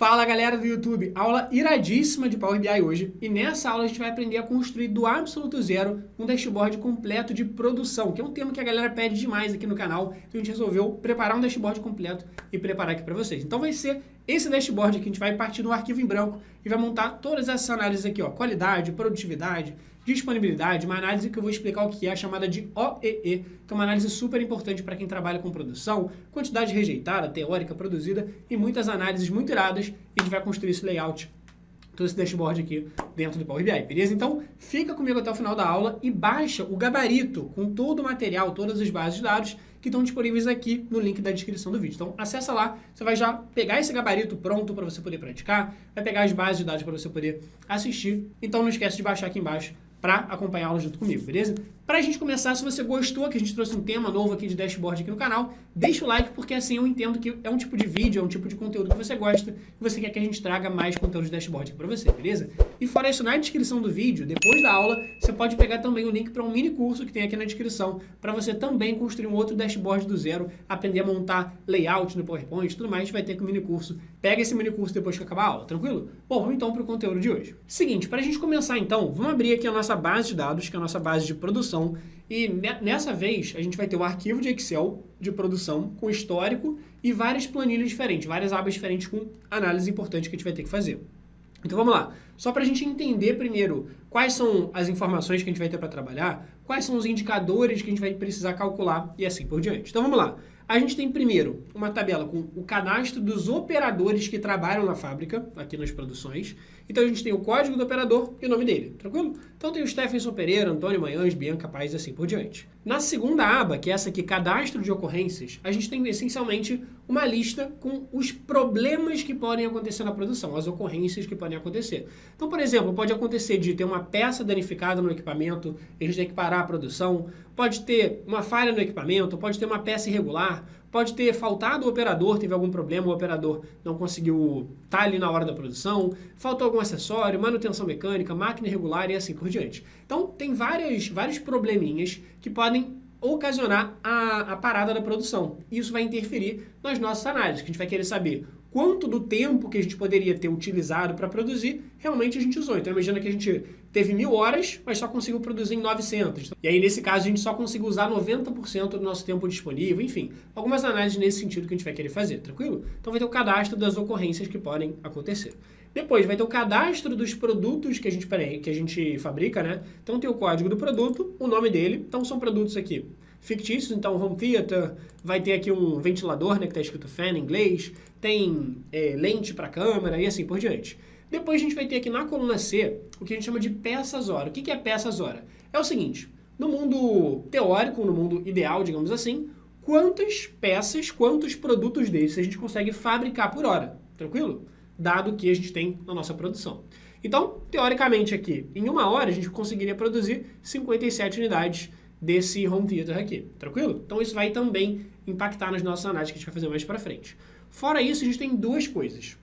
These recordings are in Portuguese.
Fala galera do YouTube, aula iradíssima de Power BI hoje, e nessa aula a gente vai aprender a construir do absoluto zero um dashboard completo de produção, que é um tema que a galera pede demais aqui no canal, então a gente resolveu preparar um dashboard completo e preparar aqui para vocês. Então vai ser esse dashboard aqui, a gente vai partir do arquivo em branco e vai montar todas essas análises aqui, ó, qualidade, produtividade, disponibilidade, uma análise que eu vou explicar o que é, chamada de OEE, que é uma análise super importante para quem trabalha com produção, quantidade rejeitada, teórica, produzida e muitas análises muito iradas, e a gente vai construir esse layout, todo esse dashboard aqui dentro do Power BI, beleza? Então fica comigo até o final da aula e baixa o gabarito com todo o material, todas as bases de dados que estão disponíveis aqui no link da descrição do vídeo. Então acessa lá, você vai já pegar esse gabarito pronto para você poder praticar, vai pegar as bases de dados para você poder assistir, então não esquece de baixar aqui embaixo para acompanhar a aula junto comigo, beleza? Para a gente começar, se você gostou que a gente trouxe um tema novo aqui de dashboard aqui no canal, deixa o like, porque assim eu entendo que é um tipo de vídeo, é um tipo de conteúdo que você gosta e você quer que a gente traga mais conteúdo de dashboard aqui para você, beleza? E fora isso, na descrição do vídeo, depois da aula, você pode pegar também o link para um mini curso que tem aqui na descrição, para você também construir um outro dashboard do zero, aprender a montar layout no PowerPoint e tudo mais, vai ter com o mini curso. Pega esse mini curso depois que acabar a aula, tranquilo? Bom, vamos então para o conteúdo de hoje. Seguinte, para a gente começar então, vamos abrir aqui a nossa base de dados, que é a nossa base de produção, e nessa vez a gente vai ter um arquivo de Excel de produção com histórico e várias planilhas diferentes, várias abas diferentes com análise importante que a gente vai ter que fazer. Então vamos lá, só para a gente entender primeiro quais são as informações que a gente vai ter para trabalhar, quais são os indicadores que a gente vai precisar calcular e assim por diante. Então vamos lá. A gente tem primeiro uma tabela com o cadastro dos operadores que trabalham na fábrica, aqui nas produções. Então a gente tem o código do operador e o nome dele, tranquilo? Então tem o Stephenson Pereira, Antônio Manhães, Bianca Paz e assim por diante. Na segunda aba, que é essa aqui, cadastro de ocorrências, a gente tem essencialmente uma lista com os problemas que podem acontecer na produção, as ocorrências que podem acontecer. Então, por exemplo, pode acontecer de ter uma peça danificada no equipamento, a gente tem que parar a produção, pode ter uma falha no equipamento, pode ter uma peça irregular, pode ter faltado o operador, teve algum problema, o operador não conseguiu estar ali na hora da produção, faltou algum acessório, manutenção mecânica, máquina irregular e assim por diante. Então, tem vários probleminhas que podem ocasionar a parada da produção. Isso vai interferir nas nossas análises, que a gente vai querer saber quanto do tempo que a gente poderia ter utilizado para produzir, realmente a gente usou. Então, imagina que a gente teve 1000 horas, mas só conseguiu produzir em 900. E aí, nesse caso, a gente só conseguiu usar 90% do nosso tempo disponível. Enfim, algumas análises nesse sentido que a gente vai querer fazer, tranquilo? Então, vai ter o cadastro das ocorrências que podem acontecer. Depois, vai ter o cadastro dos produtos que a gente fabrica, né? Então, tem o código do produto, o nome dele. Então, são produtos aqui fictícios, então home theater, vai ter aqui um ventilador, né, que está escrito fan em inglês, tem lente para câmera e assim por diante. Depois a gente vai ter aqui na coluna C o que a gente chama de peças hora. O que é peças hora? É o seguinte, no mundo teórico, no mundo ideal, digamos assim, quantas peças, quantos produtos desses a gente consegue fabricar por hora, tranquilo? Dado que a gente tem na nossa produção. Então, teoricamente aqui, em 1 hora a gente conseguiria produzir 57 unidades desse home theater aqui, tranquilo? Então isso vai também impactar nas nossas análises que a gente vai fazer mais para frente. Fora isso, a gente tem duas coisas.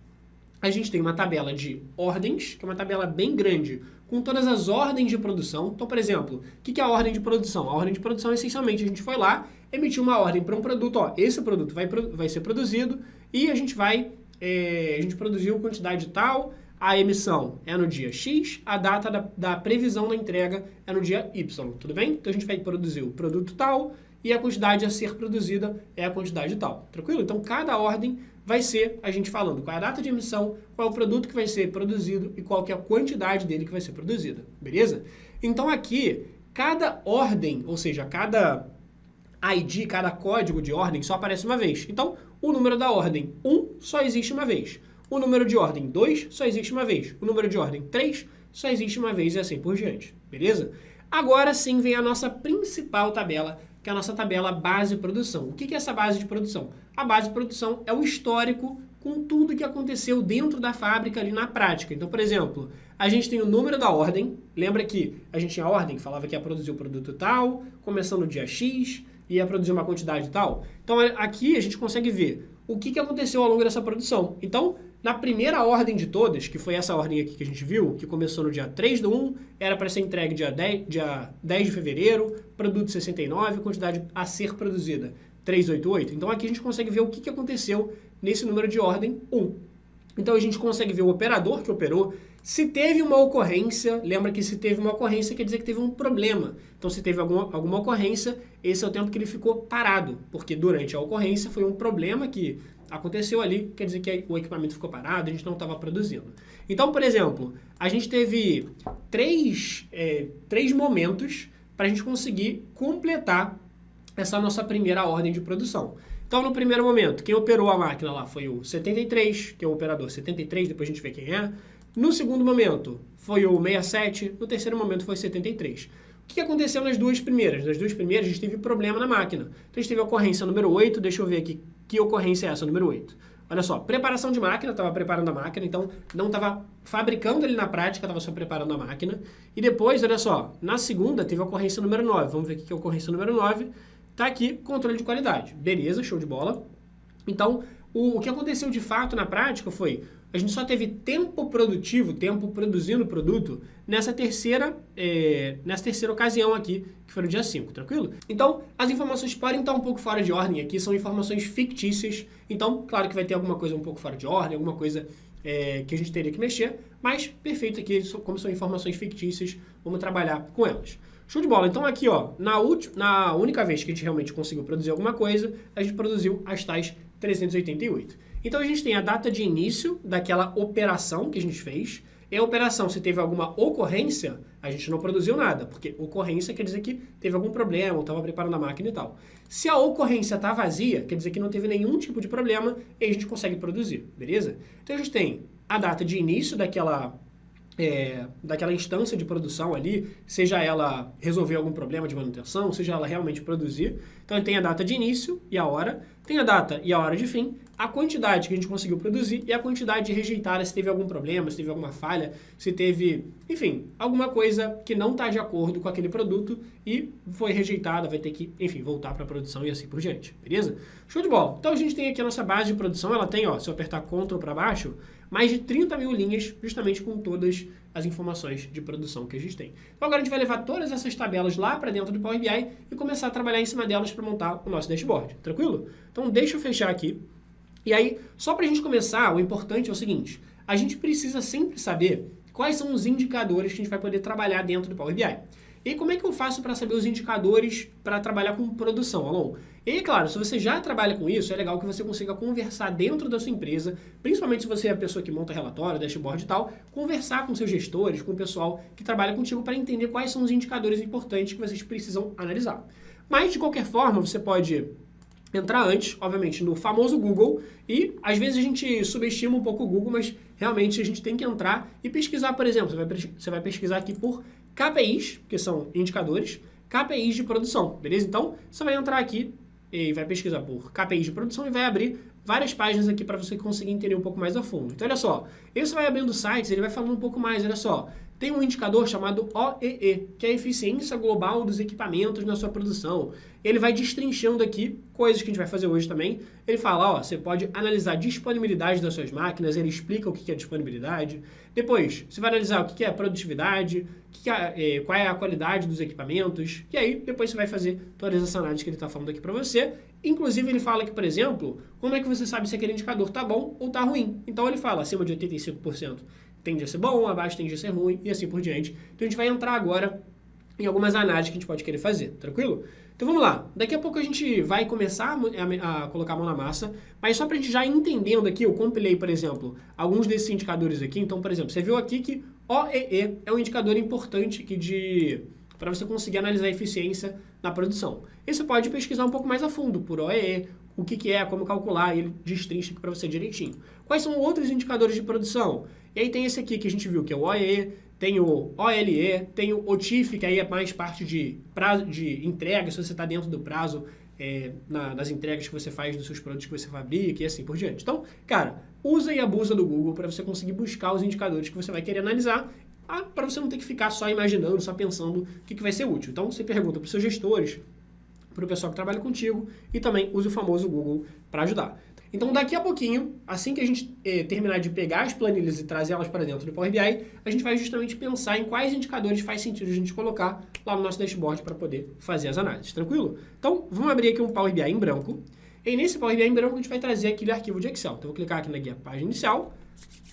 A gente tem uma tabela de ordens, que é uma tabela bem grande, com todas as ordens de produção. Então, por exemplo, o que é a ordem de produção? A ordem de produção, essencialmente, a gente foi lá, emitiu uma ordem para um produto, ó, esse produto vai ser produzido e a gente produziu quantidade tal, a emissão é no dia X, a data da previsão da entrega é no dia Y, tudo bem? Então a gente vai produzir o produto tal e a quantidade a ser produzida é a quantidade tal, tranquilo? Então cada ordem vai ser a gente falando qual é a data de emissão, qual é o produto que vai ser produzido e qual que é a quantidade dele que vai ser produzida, beleza? Então aqui, cada ordem, ou seja, cada ID, cada código de ordem só aparece uma vez. Então o número da ordem 1 só existe uma vez. O número de ordem 2 só existe uma vez. O número de ordem 3 só existe uma vez e assim por diante. Beleza? Agora sim vem a nossa principal tabela, que é a nossa tabela base de produção. O que é essa base de produção? A base de produção é o histórico com tudo que aconteceu dentro da fábrica ali na prática. Então, por exemplo, a gente tem o número da ordem. Lembra que a gente tinha a ordem que falava que ia produzir o produto tal, começando no dia X, ia produzir uma quantidade tal. Então, aqui a gente consegue ver o que aconteceu ao longo dessa produção. Então, na primeira ordem de todas, que foi essa ordem aqui que a gente viu, que começou no dia 3/1, era para ser entregue dia 10 de fevereiro, produto 69, quantidade a ser produzida 388. Então aqui a gente consegue ver o que aconteceu nesse número de ordem 1. Então a gente consegue ver o operador que operou, se teve uma ocorrência, lembra que se teve uma ocorrência quer dizer que teve um problema. Então se teve alguma ocorrência, esse é o tempo que ele ficou parado, porque durante a ocorrência foi um problema que aconteceu ali, quer dizer que o equipamento ficou parado, a gente não estava produzindo. Então, por exemplo, a gente teve três momentos para a gente conseguir completar essa nossa primeira ordem de produção. Então, no primeiro momento, quem operou a máquina lá foi o 73, que é o operador 73, depois a gente vê quem é. No segundo momento, foi o 67, no terceiro momento foi o 73. O que aconteceu nas duas primeiras? Nas duas primeiras, a gente teve problema na máquina. Então, a gente teve a ocorrência número 8, deixa eu ver aqui que ocorrência é essa, número 8. Olha só, preparação de máquina, estava preparando a máquina, então não estava fabricando ele na prática, estava só preparando a máquina. E depois, olha só, na segunda teve a ocorrência número 9. Vamos ver aqui que é a ocorrência número 9. Tá aqui, controle de qualidade. Beleza, show de bola. Então, o que aconteceu de fato na prática foi, a gente só teve tempo produtivo, tempo produzindo o produto, nessa terceira ocasião aqui, que foi no dia 5, tranquilo? Então, as informações podem estar um pouco fora de ordem aqui, são informações fictícias, então, claro que vai ter alguma coisa um pouco fora de ordem, alguma coisa que a gente teria que mexer, mas perfeito aqui, como são informações fictícias, vamos trabalhar com elas. Show de bola. Então aqui, ó, na única vez que a gente realmente conseguiu produzir alguma coisa, a gente produziu as tais 388. Então a gente tem a data de início daquela operação que a gente fez. E a operação, se teve alguma ocorrência, a gente não produziu nada, porque ocorrência quer dizer que teve algum problema, ou estava preparando a máquina e tal. Se a ocorrência está vazia, quer dizer que não teve nenhum tipo de problema, e a gente consegue produzir, beleza? Então a gente tem a data de início daquela instância de produção ali, seja ela resolver algum problema de manutenção, seja ela realmente produzir. Então, tem a data de início e a hora, tem a data e a hora de fim, a quantidade que a gente conseguiu produzir e a quantidade rejeitada, se teve algum problema, se teve alguma falha, se teve, enfim, alguma coisa que não está de acordo com aquele produto e foi rejeitada, vai ter que, enfim, voltar para a produção e assim por diante, beleza? Show de bola! Então, a gente tem aqui a nossa base de produção, ela tem, ó, se eu apertar Ctrl para baixo, mais de 30 mil linhas, justamente com todas as informações de produção que a gente tem. Então agora a gente vai levar todas essas tabelas lá para dentro do Power BI e começar a trabalhar em cima delas para montar o nosso dashboard, tranquilo? Então deixa eu fechar aqui. E aí, só para a gente começar, o importante é o seguinte, a gente precisa sempre saber quais são os indicadores que a gente vai poder trabalhar dentro do Power BI. E como é que eu faço para saber os indicadores para trabalhar com produção, Alon? E, claro, se você já trabalha com isso, é legal que você consiga conversar dentro da sua empresa, principalmente se você é a pessoa que monta relatório, dashboard e tal, conversar com seus gestores, com o pessoal que trabalha contigo para entender quais são os indicadores importantes que vocês precisam analisar. Mas, de qualquer forma, você pode entrar antes, obviamente, no famoso Google e, às vezes, a gente subestima um pouco o Google, mas realmente a gente tem que entrar e pesquisar, por exemplo, você vai pesquisar aqui por KPIs, que são indicadores, KPIs de produção, beleza? Então, você vai entrar aqui e vai pesquisar por KPIs de produção e vai abrir várias páginas aqui para você conseguir entender um pouco mais a fundo. Então, olha só, você vai abrindo sites, ele vai falando um pouco mais, olha só, tem um indicador chamado OEE, que é a eficiência global dos equipamentos na sua produção. Ele vai destrinchando aqui coisas que a gente vai fazer hoje também. Ele fala, ó, você pode analisar a disponibilidade das suas máquinas, ele explica o que é disponibilidade. Depois, você vai analisar o que é produtividade, qual é a qualidade dos equipamentos. E aí, depois você vai fazer todas essas análises que ele está falando aqui para você. Inclusive, ele fala que, por exemplo, como é que você sabe se aquele indicador está bom ou está ruim. Então, ele fala acima de 85%. Tende a ser bom, abaixo tende a ser ruim e assim por diante. Então a gente vai entrar agora em algumas análises que a gente pode querer fazer, tranquilo? Então vamos lá, daqui a pouco a gente vai começar a colocar a mão na massa, mas só para a gente já entendendo aqui, eu compilei, por exemplo, alguns desses indicadores aqui. Então, por exemplo, você viu aqui que OEE é um indicador importante aqui para você conseguir analisar a eficiência na produção. E você pode pesquisar um pouco mais a fundo por OEE, o que é, como calcular, e ele destrincha aqui para você direitinho. Quais são outros indicadores de produção? E aí tem esse aqui que a gente viu, que é o OEE, tem o OLE, tem o OTIF, que aí é mais parte de prazo de entrega, se você está dentro do prazo nas entregas que você faz dos seus produtos que você fabrica e assim por diante. Então, cara, usa e abusa do Google para você conseguir buscar os indicadores que você vai querer analisar, para você não ter que ficar só imaginando, só pensando o que vai ser útil. Então, você pergunta para os seus gestores, para o pessoal que trabalha contigo e também use o famoso Google para ajudar. Então, daqui a pouquinho, assim que a gente terminar de pegar as planilhas e trazer elas para dentro do Power BI, a gente vai justamente pensar em quais indicadores faz sentido a gente colocar lá no nosso dashboard para poder fazer as análises, tranquilo? Então, vamos abrir aqui um Power BI em branco. E nesse Power BI em branco, a gente vai trazer aquele arquivo de Excel. Então, eu vou clicar aqui na guia página inicial,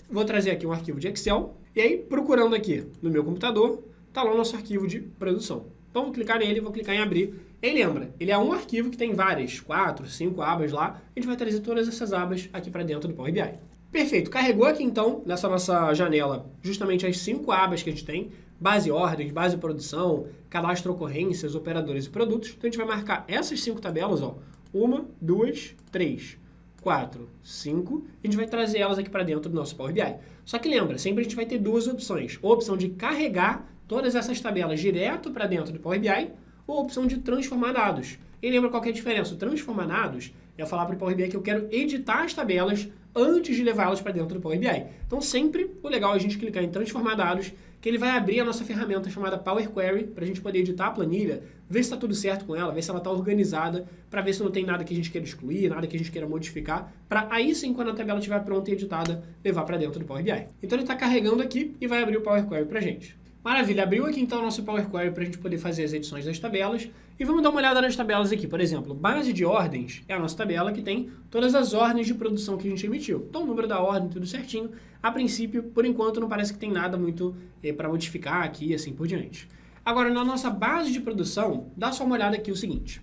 Vou trazer aqui um arquivo de Excel. E aí, procurando aqui no meu computador, está lá o nosso arquivo de produção. Então, vou clicar nele, vou clicar em abrir. E lembra, ele é um arquivo que tem várias, 4, 5 abas lá. A gente vai trazer todas essas abas aqui para dentro do Power BI. Perfeito, carregou aqui então, nessa nossa janela, justamente as 5 abas que a gente tem. Base ordens, base produção, cadastro ocorrências, operadores e produtos. Então, a gente vai marcar essas 5 tabelas, ó. 1, 2, 3, 4, 5. A gente vai trazer elas aqui para dentro do nosso Power BI. Só que lembra, sempre a gente vai ter duas opções. Ou a opção de carregar todas essas tabelas direto para dentro do Power BI, ou a opção de transformar dados. E lembra qual que é a diferença? O transformar dados é falar para o Power BI que eu quero editar as tabelas antes de levá-las para dentro do Power BI. Então, sempre o legal é a gente clicar em transformar dados, que ele vai abrir a nossa ferramenta chamada Power Query, para a gente poder editar a planilha, ver se está tudo certo com ela, ver se ela está organizada, para ver se não tem nada que a gente queira excluir, nada que a gente queira modificar, para aí sim, quando a tabela estiver pronta e editada, levar para dentro do Power BI. Então, ele está carregando aqui e vai abrir o Power Query para a gente. Maravilha, abriu aqui então o nosso Power Query para a gente poder fazer as edições das tabelas. E vamos dar uma olhada nas tabelas aqui. Por exemplo, base de ordens é a nossa tabela que tem todas as ordens de produção que a gente emitiu. Então, o número da ordem, tudo certinho. A princípio, por enquanto, não parece que tem nada muito para modificar aqui e assim por diante. Agora, na nossa base de produção, dá só uma olhada aqui o seguinte.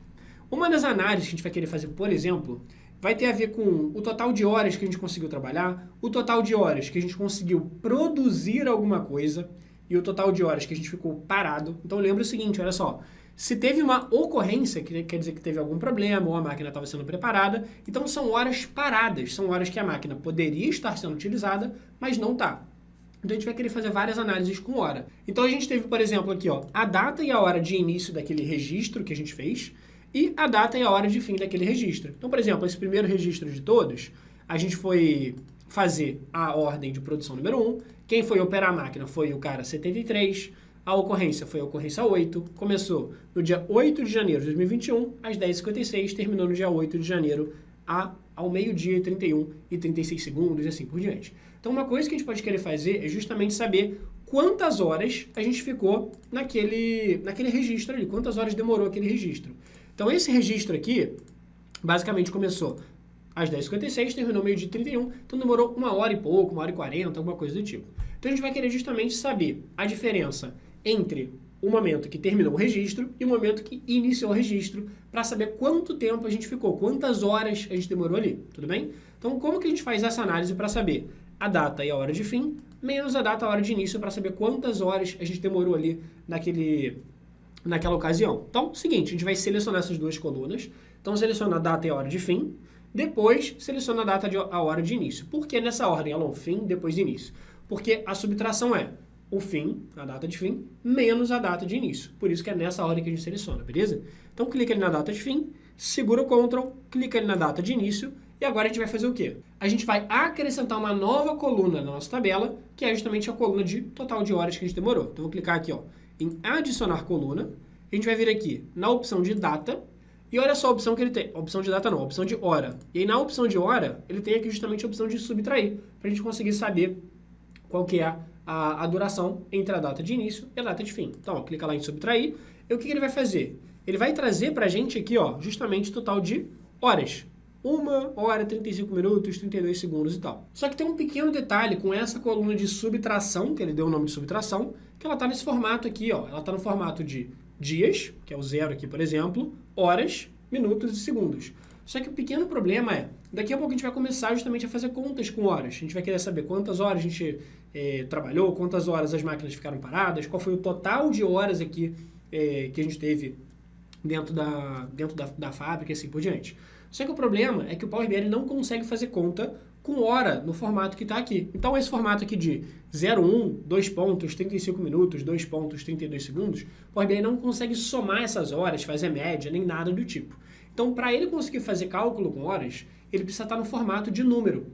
Uma das análises que a gente vai querer fazer, por exemplo, vai ter a ver com o total de horas que a gente conseguiu trabalhar, o total de horas que a gente conseguiu produzir alguma coisa, e o total de horas que a gente ficou parado. Então lembra o seguinte, olha só, se teve uma ocorrência, que quer dizer que teve algum problema ou a máquina estava sendo preparada, então são horas paradas, são horas que a máquina poderia estar sendo utilizada, mas não está. Então a gente vai querer fazer várias análises com hora. Então a gente teve, por exemplo, aqui ó, a data e a hora de início daquele registro que a gente fez e a data e a hora de fim daquele registro. Então, por exemplo, esse primeiro registro de todos, a gente foi fazer a ordem de produção número 1, quem foi operar a máquina foi o cara 73, a ocorrência foi a ocorrência 8, começou no dia 8 de janeiro de 2021, às 10h56, terminou no dia 8 de janeiro, ao meio-dia e 31 e 36 segundos e assim por diante. Então, uma coisa que a gente pode querer fazer é justamente saber quantas horas a gente ficou naquele registro ali, quantas horas demorou aquele registro. Então, esse registro aqui, basicamente começou às 10h56, terminou meio-dia e 31, então demorou 1 hora e pouco, 1 hora e 40, alguma coisa do tipo. Então a gente vai querer justamente saber a diferença entre o momento que terminou o registro e o momento que iniciou o registro, para saber quanto tempo a gente ficou, quantas horas a gente demorou ali, tudo bem? Então como que a gente faz essa análise para saber a data e a hora de fim, menos a data e a hora de início, para saber quantas horas a gente demorou ali naquela ocasião? Então, seguinte, a gente vai selecionar essas duas colunas, então seleciona a data e a hora de fim, depois, seleciona a data e a hora de início. Por que nessa ordem? Ela é fim, depois de início. Porque a subtração é o fim, a data de fim, menos a data de início. Por isso que é nessa ordem que a gente seleciona, beleza? Então, clica ali na data de fim, segura o Ctrl, clica ali na data de início, e agora a gente vai fazer o quê? A gente vai acrescentar uma nova coluna na nossa tabela, que é justamente a coluna de total de horas que a gente demorou. Então, vou clicar aqui ó, em adicionar coluna, a gente vai vir aqui na opção de data, e olha só a opção que ele tem, opção de data não, a opção de hora. E aí na opção de hora, ele tem aqui justamente a opção de subtrair, para a gente conseguir saber qual que é a duração entre a data de início e a data de fim. Então, ó, clica lá em subtrair, e o que ele vai fazer? Ele vai trazer para a gente aqui, ó, justamente o total de horas. 1 hora, 35 minutos, 32 segundos e tal. Só que tem um pequeno detalhe com essa coluna de subtração, que ele deu o nome de subtração, que ela está nesse formato aqui, ó, ela está no formato de dias, que é o 0 aqui, por exemplo, horas, minutos e segundos. Só que o pequeno problema é, daqui a pouco a gente vai começar justamente a fazer contas com horas. A gente vai querer saber quantas horas a gente trabalhou, quantas horas as máquinas ficaram paradas, qual foi o total de horas aqui que a gente teve dentro da fábrica e assim por diante. Só que o problema é que o Power BI não consegue fazer conta com hora no formato que está aqui. Então, esse formato aqui de 01, 2 pontos, 35 minutos, 2 pontos, 32 segundos, o Power BI não consegue somar essas horas, fazer média, nem nada do tipo. Então, para ele conseguir fazer cálculo com horas, ele precisa estar no formato de número.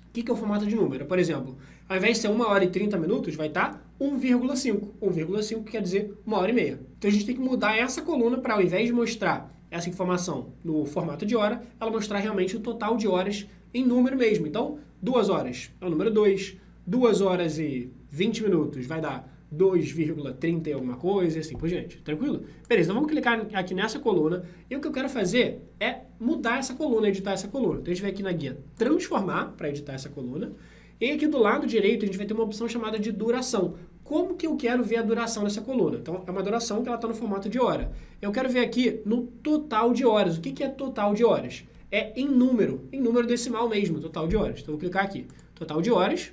O que é o formato de número? Por exemplo, ao invés de ser 1 hora e 30 minutos, vai estar 1,5. 1,5 quer dizer 1 hora e meia. Então, a gente tem que mudar essa coluna para, ao invés de mostrar essa informação no formato de hora, ela mostrar realmente o total de horas em número mesmo. Então, 2 horas é o número 2, 2 horas e 20 minutos vai dar 2,30 e alguma coisa e assim por diante. Tranquilo? Beleza, então vamos clicar aqui nessa coluna e o que eu quero fazer é mudar essa coluna, editar essa coluna. Então, a gente vai aqui na guia transformar para editar essa coluna E aqui do lado direito a gente vai ter uma opção chamada de duração. Como que eu quero ver a duração dessa coluna? Então, é uma duração que ela está no formato de hora. Eu quero ver aqui no total de horas. O que é total de horas? É em número decimal mesmo, total de horas. Então, eu vou clicar aqui, total de horas,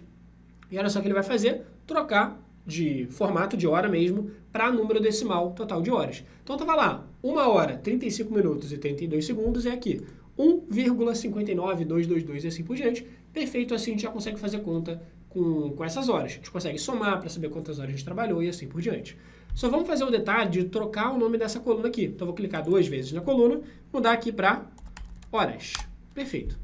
e olha só o que ele vai fazer, trocar de formato de hora mesmo para número decimal total de horas. Então, estava lá, 1 hora, 35 minutos e 32 segundos, é aqui 1,59222 e assim por diante. Perfeito, assim a gente já consegue fazer conta com essas horas. A gente consegue somar para saber quantas horas a gente trabalhou e assim por diante. Só vamos fazer o detalhe de trocar o nome dessa coluna aqui. Então, eu vou clicar 2 vezes na coluna, mudar aqui para horas. Perfeito.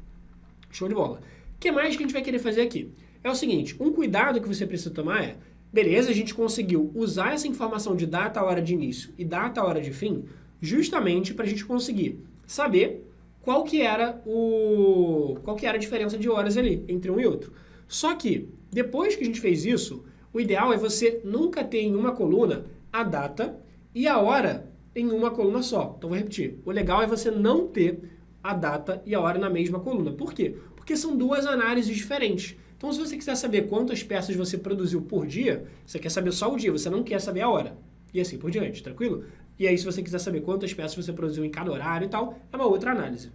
Show de bola. O que mais que a gente vai querer fazer aqui? É o seguinte, um cuidado que você precisa tomar é, beleza, a gente conseguiu usar essa informação de data, hora de início e data, hora de fim, justamente para a gente conseguir saber qual que era a diferença de horas ali entre um e outro. Só que, depois que a gente fez isso, o ideal é você nunca ter em uma coluna a data e a hora em uma coluna só. Então, vou repetir. O legal é você não ter a data e a hora na mesma coluna. Por quê? Porque são duas análises diferentes. Então, se você quiser saber quantas peças você produziu por dia, você quer saber só o dia, você não quer saber a hora. E assim por diante, tranquilo? E aí, se você quiser saber quantas peças você produziu em cada horário e tal, é uma outra análise.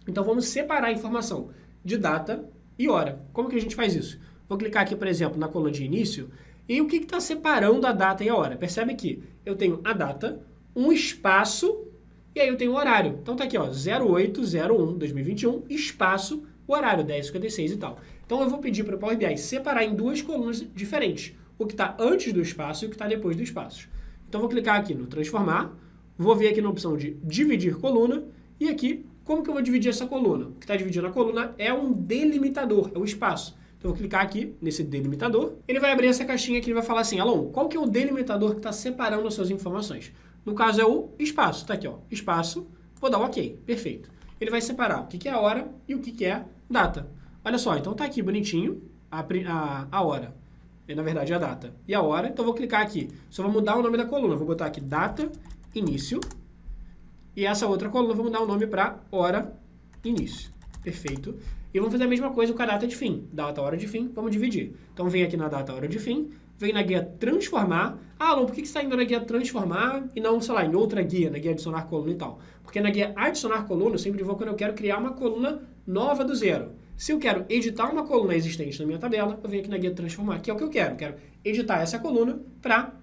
Então, vamos separar a informação de data e hora. Como que a gente faz isso? Vou clicar aqui, por exemplo, na coluna de início, e o que está separando a data e a hora? Percebe que eu tenho a data, um espaço, e aí eu tenho o horário. Então, tá aqui, ó, 08/01/2021, espaço, o horário, 10h56 e tal. Então, eu vou pedir para o Power BI separar em duas colunas diferentes. O que está antes do espaço e o que está depois do espaço. Então, vou clicar aqui no transformar, vou vir aqui na opção de dividir coluna, e aqui, como que eu vou dividir essa coluna? O que está dividindo a coluna é um delimitador, é o espaço. Então, eu vou clicar aqui nesse delimitador, ele vai abrir essa caixinha aqui e vai falar assim, Alon, qual que é o delimitador que está separando as suas informações? No caso é o espaço, tá aqui, ó, espaço, vou dar um OK, perfeito. Ele vai separar o que é a hora e o que é data. Olha só, então tá aqui bonitinho a hora, na verdade a data e a hora, então eu vou clicar aqui, só vou mudar o nome da coluna, vou botar aqui data, início, e essa outra coluna eu vou mudar o nome para hora, início, perfeito. E vamos fazer a mesma coisa com a data de fim, data, hora de fim, vamos dividir. Então vem aqui na data, hora de fim, vem na guia transformar. Ah, Alon, por que você está indo na guia transformar e não, sei lá, em outra guia, na guia adicionar coluna e tal? Porque na guia adicionar coluna eu sempre vou quando eu quero criar uma coluna nova do zero. Se eu quero editar uma coluna existente na minha tabela, eu venho aqui na guia transformar, que é o que eu quero. Quero editar essa coluna para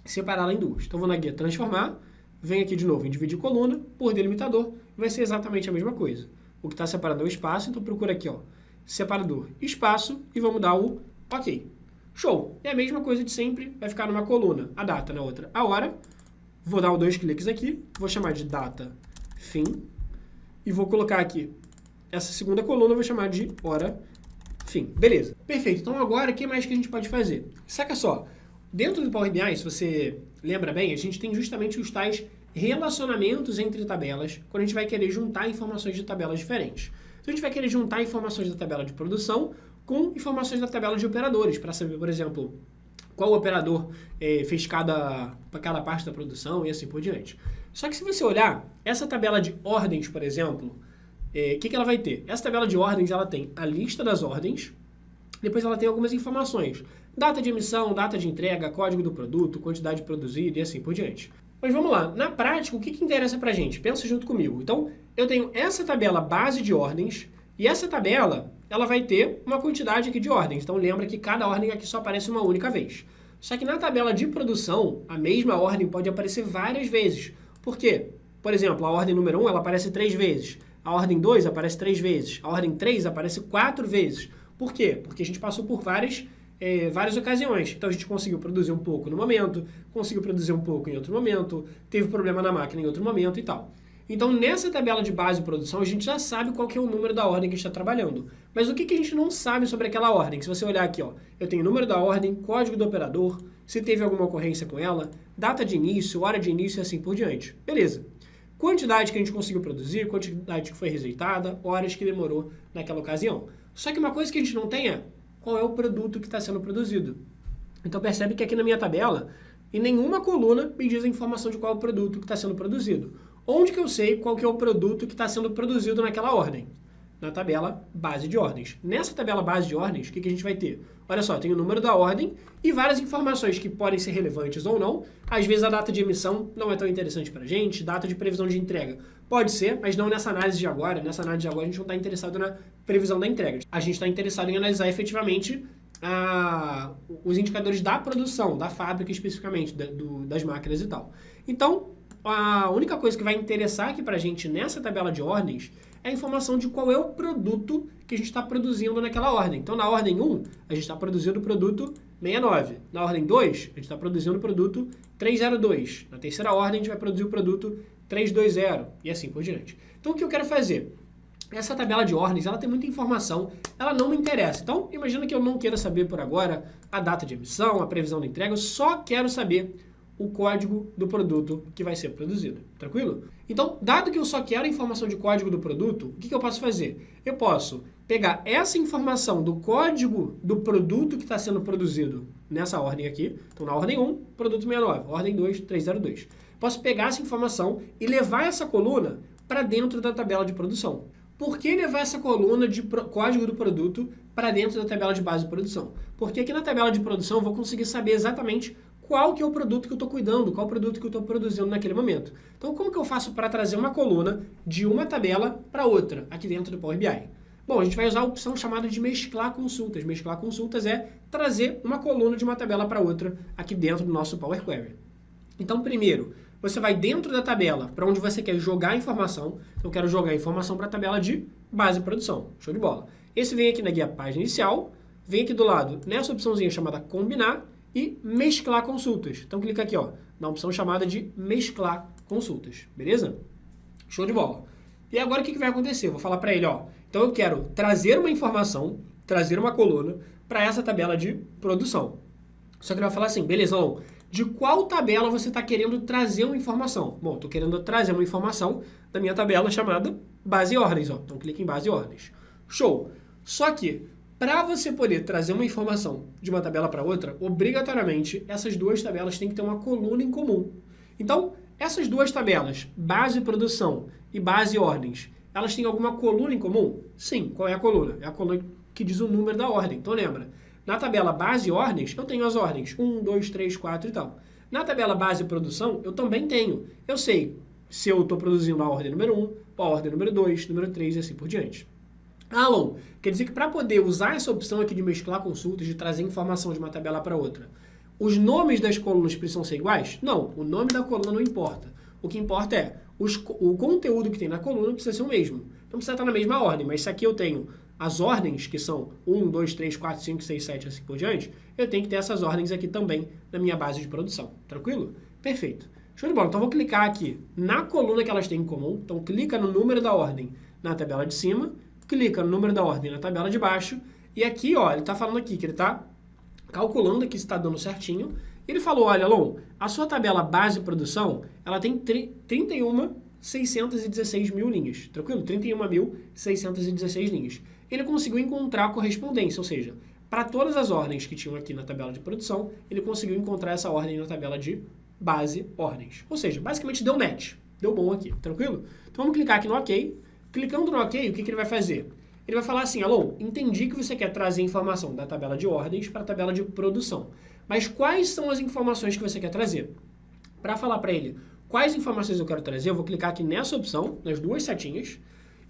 separá-la em duas. Então vou na guia transformar, venho aqui de novo em dividir coluna por delimitador, vai ser exatamente a mesma coisa. O que está separando é o espaço, então procura aqui, ó, separador, espaço, e vamos dar o OK. Show! É a mesma coisa de sempre, vai ficar numa coluna a data, na outra a hora. Vou dar 2 cliques aqui, vou chamar de data, fim, e vou colocar aqui essa segunda coluna, eu vou chamar de hora, fim. Beleza. Perfeito. Então agora, o que mais que a gente pode fazer? Saca só, dentro do Power BI, se você lembra bem, a gente tem justamente os tais relacionamentos entre tabelas, quando a gente vai querer juntar informações de tabelas diferentes. Então a gente vai querer juntar informações da tabela de produção com informações da tabela de operadores, para saber, por exemplo, qual operador fez cada parte da produção e assim por diante. Só que se você olhar, essa tabela de ordens, por exemplo, o que ela vai ter? Essa tabela de ordens, ela tem a lista das ordens, depois ela tem algumas informações, data de emissão, data de entrega, código do produto, quantidade produzida e assim por diante. Mas vamos lá, na prática, o que interessa pra gente? Pensa junto comigo. Então, eu tenho essa tabela base de ordens, e essa tabela, ela vai ter uma quantidade aqui de ordens. Então, lembra que cada ordem aqui só aparece uma única vez. Só que na tabela de produção, a mesma ordem pode aparecer várias vezes. Por quê? Por exemplo, a ordem número 1, ela aparece 3 vezes. A ordem 2 aparece 3 vezes. A ordem 3 aparece 4 vezes. Por quê? Porque a gente passou por várias ocasiões. Então, a gente conseguiu produzir um pouco no momento, conseguiu produzir um pouco em outro momento, teve problema na máquina em outro momento e tal. Então, nessa tabela de base de produção, a gente já sabe qual que é o número da ordem que a gente está trabalhando. Mas o que a gente não sabe sobre aquela ordem? Se você olhar aqui, ó, eu tenho o número da ordem, código do operador, se teve alguma ocorrência com ela, data de início, hora de início e assim por diante. Beleza. Quantidade que a gente conseguiu produzir, quantidade que foi rejeitada, horas que demorou naquela ocasião. Só que uma coisa que a gente não tem é qual é o produto que está sendo produzido. Então percebe que aqui na minha tabela, em nenhuma coluna me diz a informação de qual é o produto que está sendo produzido. Onde que eu sei qual que é o produto que está sendo produzido naquela ordem? na tabela base de ordens. Nessa tabela base de ordens, o que a gente vai ter? Olha só, tem o número da ordem e várias informações que podem ser relevantes ou não. Às vezes a data de emissão não é tão interessante para a gente, data de previsão de entrega pode ser, mas não nessa análise de agora. Nessa análise de agora a gente não está interessado na previsão da entrega. A gente está interessado em analisar efetivamente os indicadores da produção, da fábrica especificamente, das máquinas e tal. Então, a única coisa que vai interessar aqui para a gente nessa tabela de ordens é a informação de qual é o produto que a gente está produzindo naquela ordem. Então, na ordem 1, a gente está produzindo o produto 69. Na ordem 2, a gente está produzindo o produto 302. Na terceira ordem, a gente vai produzir o produto 320 e assim por diante. Então, o que eu quero fazer? Essa tabela de ordens, ela tem muita informação, ela não me interessa. Então, imagina que eu não queira saber por agora a data de emissão, a previsão da entrega, eu só quero saber o código do produto que vai ser produzido. Tranquilo? Então, dado que eu só quero a informação de código do produto, o que eu posso fazer? Eu posso pegar essa informação do código do produto que está sendo produzido nessa ordem aqui. Então, na ordem 1, produto 69. Ordem 2, 302. Posso pegar essa informação e levar essa coluna para dentro da tabela de produção. Por que levar essa coluna de código do produto para dentro da tabela de base de produção? Porque aqui na tabela de produção eu vou conseguir saber exatamente qual que é o produto que eu estou cuidando, qual o produto que eu estou produzindo naquele momento. Então, como que eu faço para trazer uma coluna de uma tabela para outra aqui dentro do Power BI? Bom, a gente vai usar a opção chamada de mesclar consultas. Mesclar consultas é trazer uma coluna de uma tabela para outra aqui dentro do nosso Power Query. Então, primeiro, você vai dentro da tabela para onde você quer jogar a informação. Então, eu quero jogar a informação para a tabela de base de produção. Show de bola. Esse vem aqui na guia página inicial, vem aqui do lado nessa opçãozinha chamada combinar e mesclar consultas. Então, clica aqui, ó, na opção chamada de mesclar consultas. Beleza? Show de bola. E agora o que vai acontecer? Eu vou falar para ele, ó, então eu quero trazer uma informação, trazer uma coluna para essa tabela de produção. Só que ele vai falar assim, beleza, Alon, de qual tabela você está querendo trazer uma informação? Bom, estou querendo trazer uma informação da minha tabela chamada base ordens. Ó. Então, clique em base ordens. Show! Só que, para você poder trazer uma informação de uma tabela para outra, obrigatoriamente, essas duas tabelas têm que ter uma coluna em comum. Então, essas duas tabelas, base produção e base ordens, elas têm alguma coluna em comum? Sim. Qual é a coluna? É a coluna que diz o número da ordem. Então, lembra? Na tabela base ordens, eu tenho as ordens 1, 2, 3, 4 e tal. Na tabela base produção, eu também tenho. Eu sei se eu estou produzindo a ordem número 1, a ordem número 2, número 3 e assim por diante. Alon, quer dizer que para poder usar essa opção aqui de mesclar consultas, de trazer informação de uma tabela para outra, os nomes das colunas precisam ser iguais? Não, o nome da coluna não importa. O que importa é o conteúdo que tem na coluna precisa ser o mesmo. Não precisa estar na mesma ordem, mas se aqui eu tenho as ordens, que são 1, 2, 3, 4, 5, 6, 7, assim por diante, eu tenho que ter essas ordens aqui também na minha base de produção. Tranquilo? Perfeito. Show de bola. Então, vou clicar aqui na coluna que elas têm em comum. Então, clica no número da ordem na tabela de cima, clica no número da ordem na tabela de baixo, e aqui, ó, ele está falando aqui que ele está calculando aqui se está dando certinho. Ele falou, olha, Alon, a sua tabela base de produção, ela tem 31.616 mil linhas. Tranquilo? 31.616 linhas. Ele conseguiu encontrar a correspondência, ou seja, para todas as ordens que tinham aqui na tabela de produção, ele conseguiu encontrar essa ordem na tabela de base ordens. Ou seja, basicamente deu match, deu bom aqui, tranquilo? Então vamos clicar aqui no OK. Clicando no OK, o que ele vai fazer? Ele vai falar assim, Alon, entendi que você quer trazer informação da tabela de ordens para a tabela de produção, mas quais são as informações que você quer trazer? Para falar para ele quais informações eu quero trazer, eu vou clicar aqui nessa opção, nas duas setinhas.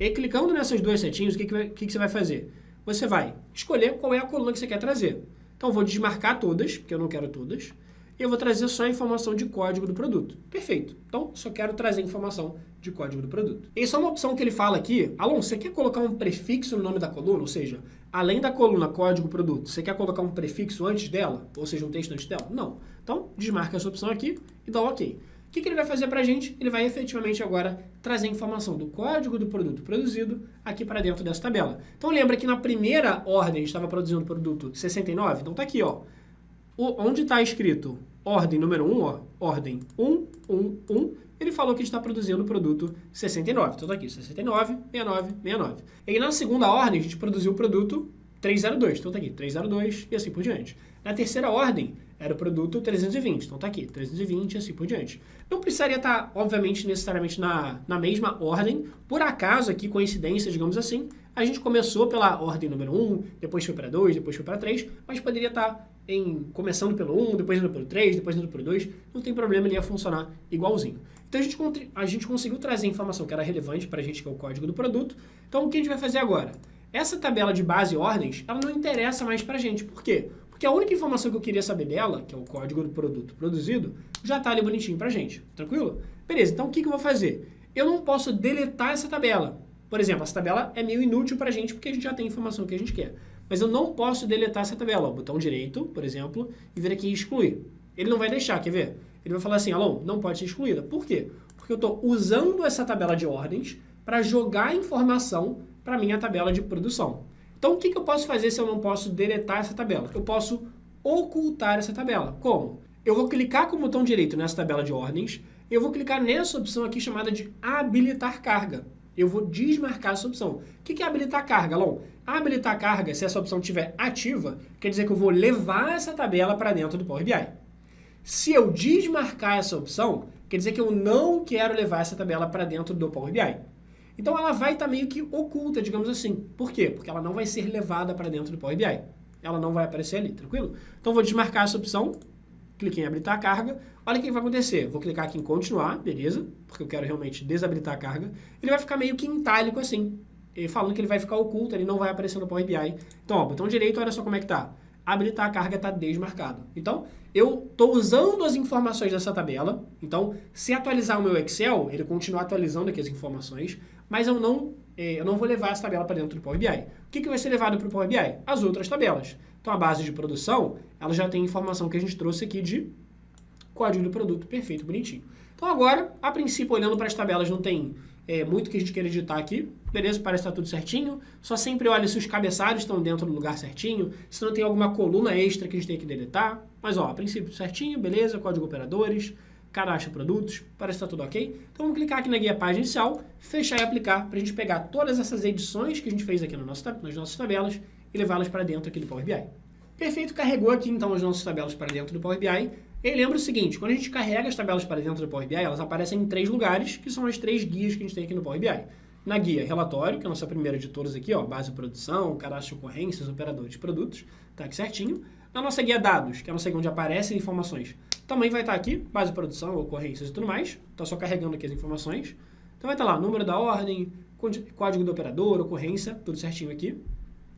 E clicando nessas duas setinhas, o que você vai fazer? Você vai escolher qual é a coluna que você quer trazer. Então, eu vou desmarcar todas, porque eu não quero todas. E eu vou trazer só a informação de código do produto. Perfeito. Então, só quero trazer informação de código do produto. E só uma opção que ele fala aqui. Alon, você quer colocar um prefixo no nome da coluna? Ou seja, além da coluna código produto, você quer colocar um prefixo antes dela? Ou seja, um texto antes dela? Não. Então, desmarca essa opção aqui e dá OK. O que ele vai fazer para a gente? Ele vai efetivamente agora trazer informação do código do produto produzido aqui para dentro dessa tabela. Então lembra que na primeira ordem a gente estava produzindo o produto 69? Então está aqui, ó. Onde está escrito ordem número 1, ó, ordem 111, ele falou que a gente está produzindo o produto 69. Então está aqui, 69, 69, 69. E na segunda ordem a gente produziu o produto 302. Então está aqui, 302 e assim por diante. Na terceira ordem, era o produto 320. Então está aqui, 320 e assim por diante. Não precisaria estar, obviamente, necessariamente na mesma ordem. Por acaso, aqui, coincidência, digamos assim, A gente começou pela ordem número 1, depois foi para 2, depois foi para 3, mas poderia estar começando pelo 1, depois indo pelo 3, depois indo pelo 2, não tem problema, ele ia funcionar igualzinho. Então a gente conseguiu trazer a informação que era relevante para a gente, que é o código do produto. Então o que a gente vai fazer agora? Essa tabela de base e ordens, ela não interessa mais para a gente. Por quê? Porque a única informação que eu queria saber dela, que é o código do produto produzido, já está ali bonitinho para a gente. Tranquilo? Beleza, então o que eu vou fazer? Eu não posso deletar essa tabela. Por exemplo, essa tabela é meio inútil para a gente porque a gente já tem a informação que a gente quer. Mas eu não posso deletar essa tabela. Ó, botão direito, por exemplo, e vir aqui em excluir. Ele não vai deixar, quer ver? Ele vai falar assim, Alon, não pode ser excluída. Por quê? Porque eu estou usando essa tabela de ordens para jogar informação para a minha tabela de produção. Então, o que eu posso fazer se eu não posso deletar essa tabela? Eu posso ocultar essa tabela. Como? Eu vou clicar com o botão direito nessa tabela de ordens, eu vou clicar nessa opção aqui chamada de habilitar carga. Eu vou desmarcar essa opção. O que é habilitar carga, Alon? Habilitar carga, se essa opção estiver ativa, quer dizer que eu vou levar essa tabela para dentro do Power BI. Se eu desmarcar essa opção, quer dizer que eu não quero levar essa tabela para dentro do Power BI. Então ela vai estar meio que oculta, digamos assim. Por quê? Porque ela não vai ser levada para dentro do Power BI. Ela não vai aparecer ali, tranquilo? Então vou desmarcar essa opção, cliquei em habilitar a carga. Olha o que vai acontecer. Vou clicar aqui em continuar, beleza? Porque eu quero realmente desabilitar a carga. Ele vai ficar meio que em itálico assim, falando que ele vai ficar oculto, ele não vai aparecer no Power BI. Então, ó, botão direito, olha só como é que tá. Habilitar a carga está desmarcado. Então, eu estou usando as informações dessa tabela. Então, se atualizar o meu Excel, ele continua atualizando aqui as informações, mas eu não vou levar essa tabela para dentro do Power BI. O que vai ser levado para o Power BI? As outras tabelas. Então, a base de produção, ela já tem informação que a gente trouxe aqui de código do produto, perfeito, bonitinho. Então, agora, a princípio, olhando para as tabelas, não tem muito que a gente queira editar aqui. Beleza, parece que está tudo certinho. Só sempre olha se os cabeçalhos estão dentro do lugar certinho, se não tem alguma coluna extra que a gente tem que deletar. Mas, ó, a princípio certinho, beleza, código operadores, cadastro produtos, parece que está tudo ok. Então, vamos clicar aqui na guia página inicial, fechar e aplicar para a gente pegar todas essas edições que a gente fez aqui nas nossas tabelas e levá-las para dentro aqui do Power BI. Perfeito, carregou aqui então as nossas tabelas para dentro do Power BI. E lembra o seguinte, quando a gente carrega as tabelas para dentro do Power BI, elas aparecem em 3 lugares, que são as 3 guias que a gente tem aqui no Power BI. Na guia relatório, que é a nossa primeira de todas aqui, ó, base de produção, cadastro de ocorrências, operadores de produtos, tá aqui certinho. Na nossa guia dados, que é a nossa guia onde aparecem informações, também vai estar aqui, base de produção, ocorrências e tudo mais. Tá só carregando aqui as informações. Então vai estar lá, número da ordem, código do operador, ocorrência, tudo certinho aqui.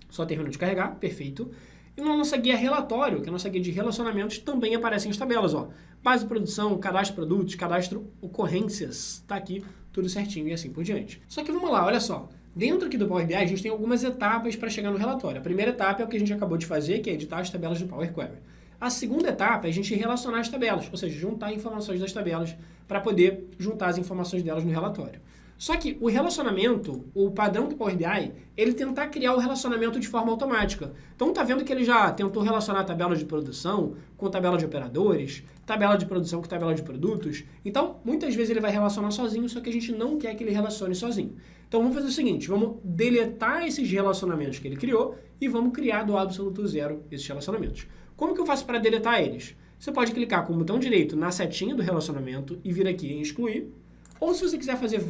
Só terminou de carregar, perfeito. E na nossa guia relatório, que é a nossa guia de relacionamentos, também aparecem as tabelas, ó. Base de produção, cadastro de produtos, cadastro ocorrências, tá aqui tudo certinho e assim por diante. Só que vamos lá, olha só. Dentro aqui do Power BI, a gente tem algumas etapas para chegar no relatório. A primeira etapa é o que a gente acabou de fazer, que é editar as tabelas do Power Query. A segunda etapa é a gente relacionar as tabelas, ou seja, juntar informações das tabelas para poder juntar as informações delas no relatório. Só que o relacionamento, o padrão do Power BI, ele tentar criar o relacionamento de forma automática. Então, tá vendo que ele já tentou relacionar a tabela de produção com tabela de operadores, tabela de produção com tabela de produtos. Então, muitas vezes ele vai relacionar sozinho, só que a gente não quer que ele relacione sozinho. Então, vamos fazer o seguinte, vamos deletar esses relacionamentos que ele criou e vamos criar do absoluto zero esses relacionamentos. Como que eu faço para deletar eles? Você pode clicar com o botão direito na setinha do relacionamento e vir aqui em excluir. Ou se você quiser fazer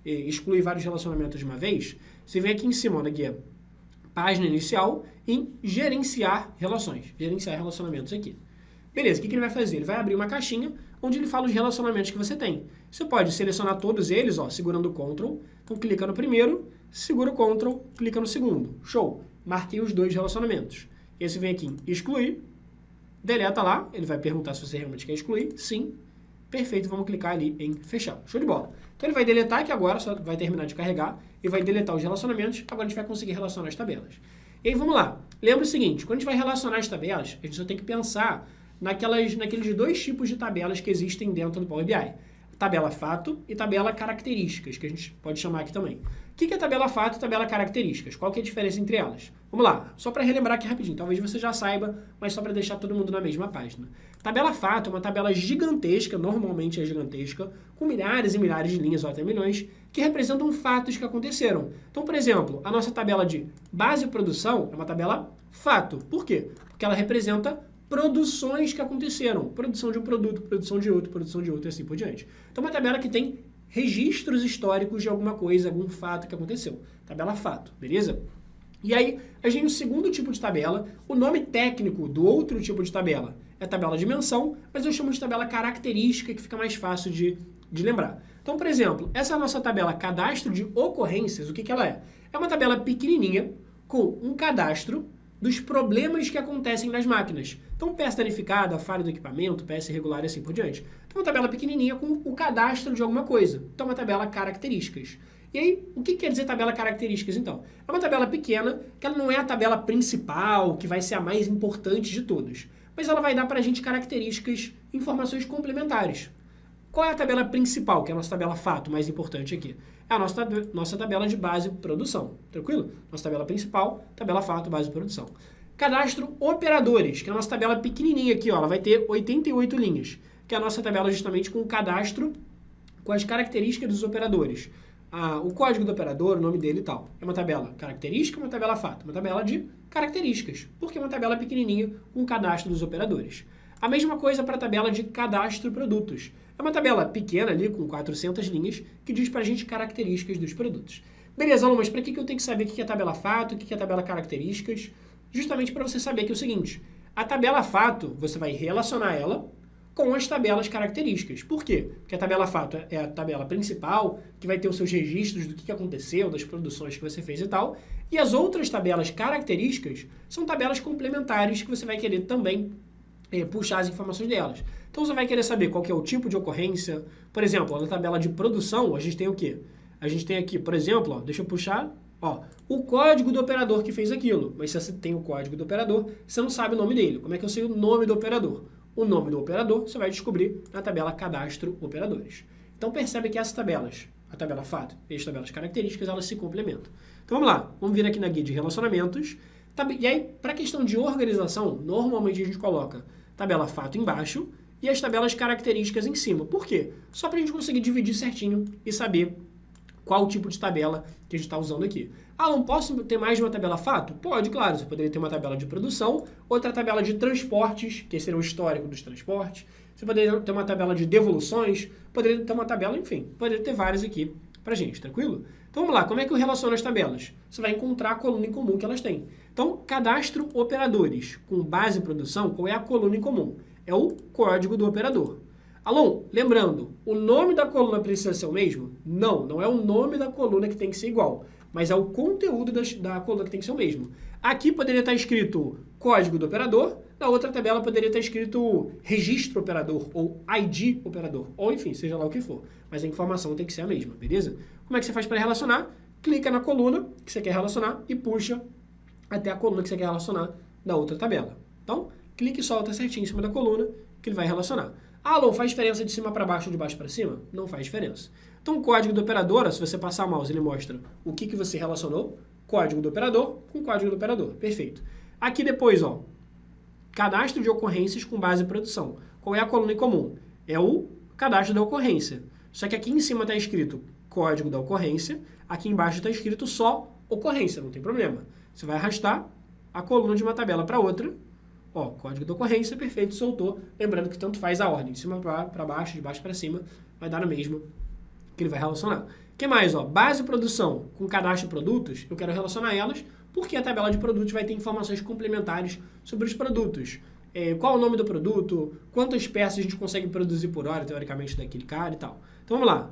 excluir vários relacionamentos de uma vez, você vem aqui em cima na guia página inicial em gerenciar relações, gerenciar relacionamentos aqui. Beleza, o que ele vai fazer? Ele vai abrir uma caixinha onde ele fala os relacionamentos que você tem. Você pode selecionar todos eles, ó, segurando o Ctrl, então clica no primeiro, segura o Ctrl, clica no segundo. Show! Marquei os 2 relacionamentos. E aí você vem aqui em excluir, deleta lá, ele vai perguntar se você realmente quer excluir, sim. Perfeito, vamos clicar ali em fechar. Show de bola. Então ele vai deletar aqui agora, só vai terminar de carregar, e vai deletar os relacionamentos, agora a gente vai conseguir relacionar as tabelas. E aí vamos lá. Lembra o seguinte, quando a gente vai relacionar as tabelas, a gente só tem que pensar naqueles 2 tipos de tabelas que existem dentro do Power BI. Tabela fato e tabela características, que a gente pode chamar aqui também. O que é tabela fato e tabela características? Qual que é a diferença entre elas? Vamos lá, só para relembrar aqui rapidinho, talvez você já saiba, mas só para deixar todo mundo na mesma página. Tabela fato é uma tabela gigantesca, normalmente é gigantesca, com milhares e milhares de linhas ou até milhões, que representam fatos que aconteceram. Então, por exemplo, a nossa tabela de base e produção é uma tabela fato. Por quê? Porque ela representa produções que aconteceram. Produção de um produto, produção de outro e assim por diante. Então, uma tabela que tem registros históricos de alguma coisa, algum fato que aconteceu. Tabela fato, beleza? E aí, a gente tem o segundo tipo de tabela. O nome técnico do outro tipo de tabela é tabela de menção, mas eu chamo de tabela característica, que fica mais fácil de lembrar. Então, por exemplo, essa é a nossa tabela cadastro de ocorrências. O que ela é? É uma tabela pequenininha com um cadastro dos problemas que acontecem nas máquinas. Então, peça danificada, falha do equipamento, peça irregular e assim por diante. Então, uma tabela pequenininha com o cadastro de alguma coisa. Então, uma tabela características. E aí, o que quer dizer tabela características, então? É uma tabela pequena, que ela não é a tabela principal, que vai ser a mais importante de todas. Mas ela vai dar para a gente características, informações complementares. Qual é a tabela principal, que é a nossa tabela fato, mais importante aqui? É a nossa tabela de base produção, tranquilo? Nossa tabela principal, tabela fato, base produção. Cadastro operadores, que é a nossa tabela pequenininha aqui, ó, ela vai ter 88 linhas, que é a nossa tabela justamente com o cadastro, com as características dos operadores. O código do operador, o nome dele e tal. É uma tabela característica, uma tabela fato. Uma tabela de características, porque é uma tabela pequenininha com o cadastro dos operadores. A mesma coisa para a tabela de cadastro produtos. É uma tabela pequena ali, com 400 linhas, que diz para a gente características dos produtos. Beleza, Alô, mas para que eu tenho que saber o que é tabela fato, o que é tabela características? Justamente para você saber que é o seguinte, a tabela fato, você vai relacionar ela com as tabelas características. Por quê? Porque a tabela fato é a tabela principal, que vai ter os seus registros do que aconteceu, das produções que você fez e tal, e as outras tabelas características são tabelas complementares que você vai querer também puxar as informações delas. Então você vai querer saber qual que é o tipo de ocorrência. Por exemplo, na tabela de produção, a gente tem o quê? A gente tem aqui, por exemplo, deixa eu puxar, o código do operador que fez aquilo. Mas se você tem o código do operador, você não sabe o nome dele. Como é que eu sei o nome do operador? O nome do operador você vai descobrir na tabela cadastro operadores. Então percebe que essas tabelas, a tabela fato e as tabelas características, elas se complementam. Então vamos lá, vamos vir aqui na guia de relacionamentos. E aí, para a questão de organização, normalmente a gente coloca tabela fato embaixo e as tabelas características em cima. Por quê? Só para a gente conseguir dividir certinho e saber qual tipo de tabela que a gente está usando aqui. Não posso ter mais de uma tabela fato? Pode, claro. Você poderia ter uma tabela de produção, outra tabela de transportes, que seria o histórico dos transportes. Você poderia ter uma tabela de devoluções, poderia ter uma tabela, enfim, poderia ter várias aqui pra gente, tranquilo? Então vamos lá, como é que eu relaciono as tabelas? Você vai encontrar a coluna em comum que elas têm. Então, cadastro operadores com base produção, qual é a coluna em comum? É o código do operador. Alô, lembrando, o nome da coluna precisa ser o mesmo? Não, não é o nome da coluna que tem que ser igual, mas é o conteúdo da coluna que tem que ser o mesmo. Aqui poderia estar escrito código do operador, na outra tabela poderia estar escrito registro operador, ou ID operador, ou enfim, seja lá o que for. Mas a informação tem que ser a mesma, beleza? Como é que você faz para relacionar? Clica na coluna que você quer relacionar e puxa até a coluna que você quer relacionar da outra tabela. Então, clique e solta certinho em cima da coluna que ele vai relacionar. Alô, faz diferença de cima para baixo ou de baixo para cima? Não faz diferença. Então, o código do operador, se você passar o mouse, ele mostra o que você relacionou, código do operador com código do operador. Perfeito. Aqui depois, cadastro de ocorrências com base em produção. Qual é a coluna em comum? É o cadastro da ocorrência. Só que aqui em cima está escrito código da ocorrência, aqui embaixo está escrito só ocorrência, não tem problema. Você vai arrastar a coluna de uma tabela para outra, código da ocorrência, perfeito, soltou. Lembrando que tanto faz a ordem, de cima para baixo, de baixo para cima, vai dar no mesmo que ele vai relacionar. O que mais? Base produção com cadastro de produtos, eu quero relacionar elas, porque a tabela de produtos vai ter informações complementares sobre os produtos. Qual o nome do produto, quantas peças a gente consegue produzir por hora, teoricamente, daquele cara e tal. Então vamos lá.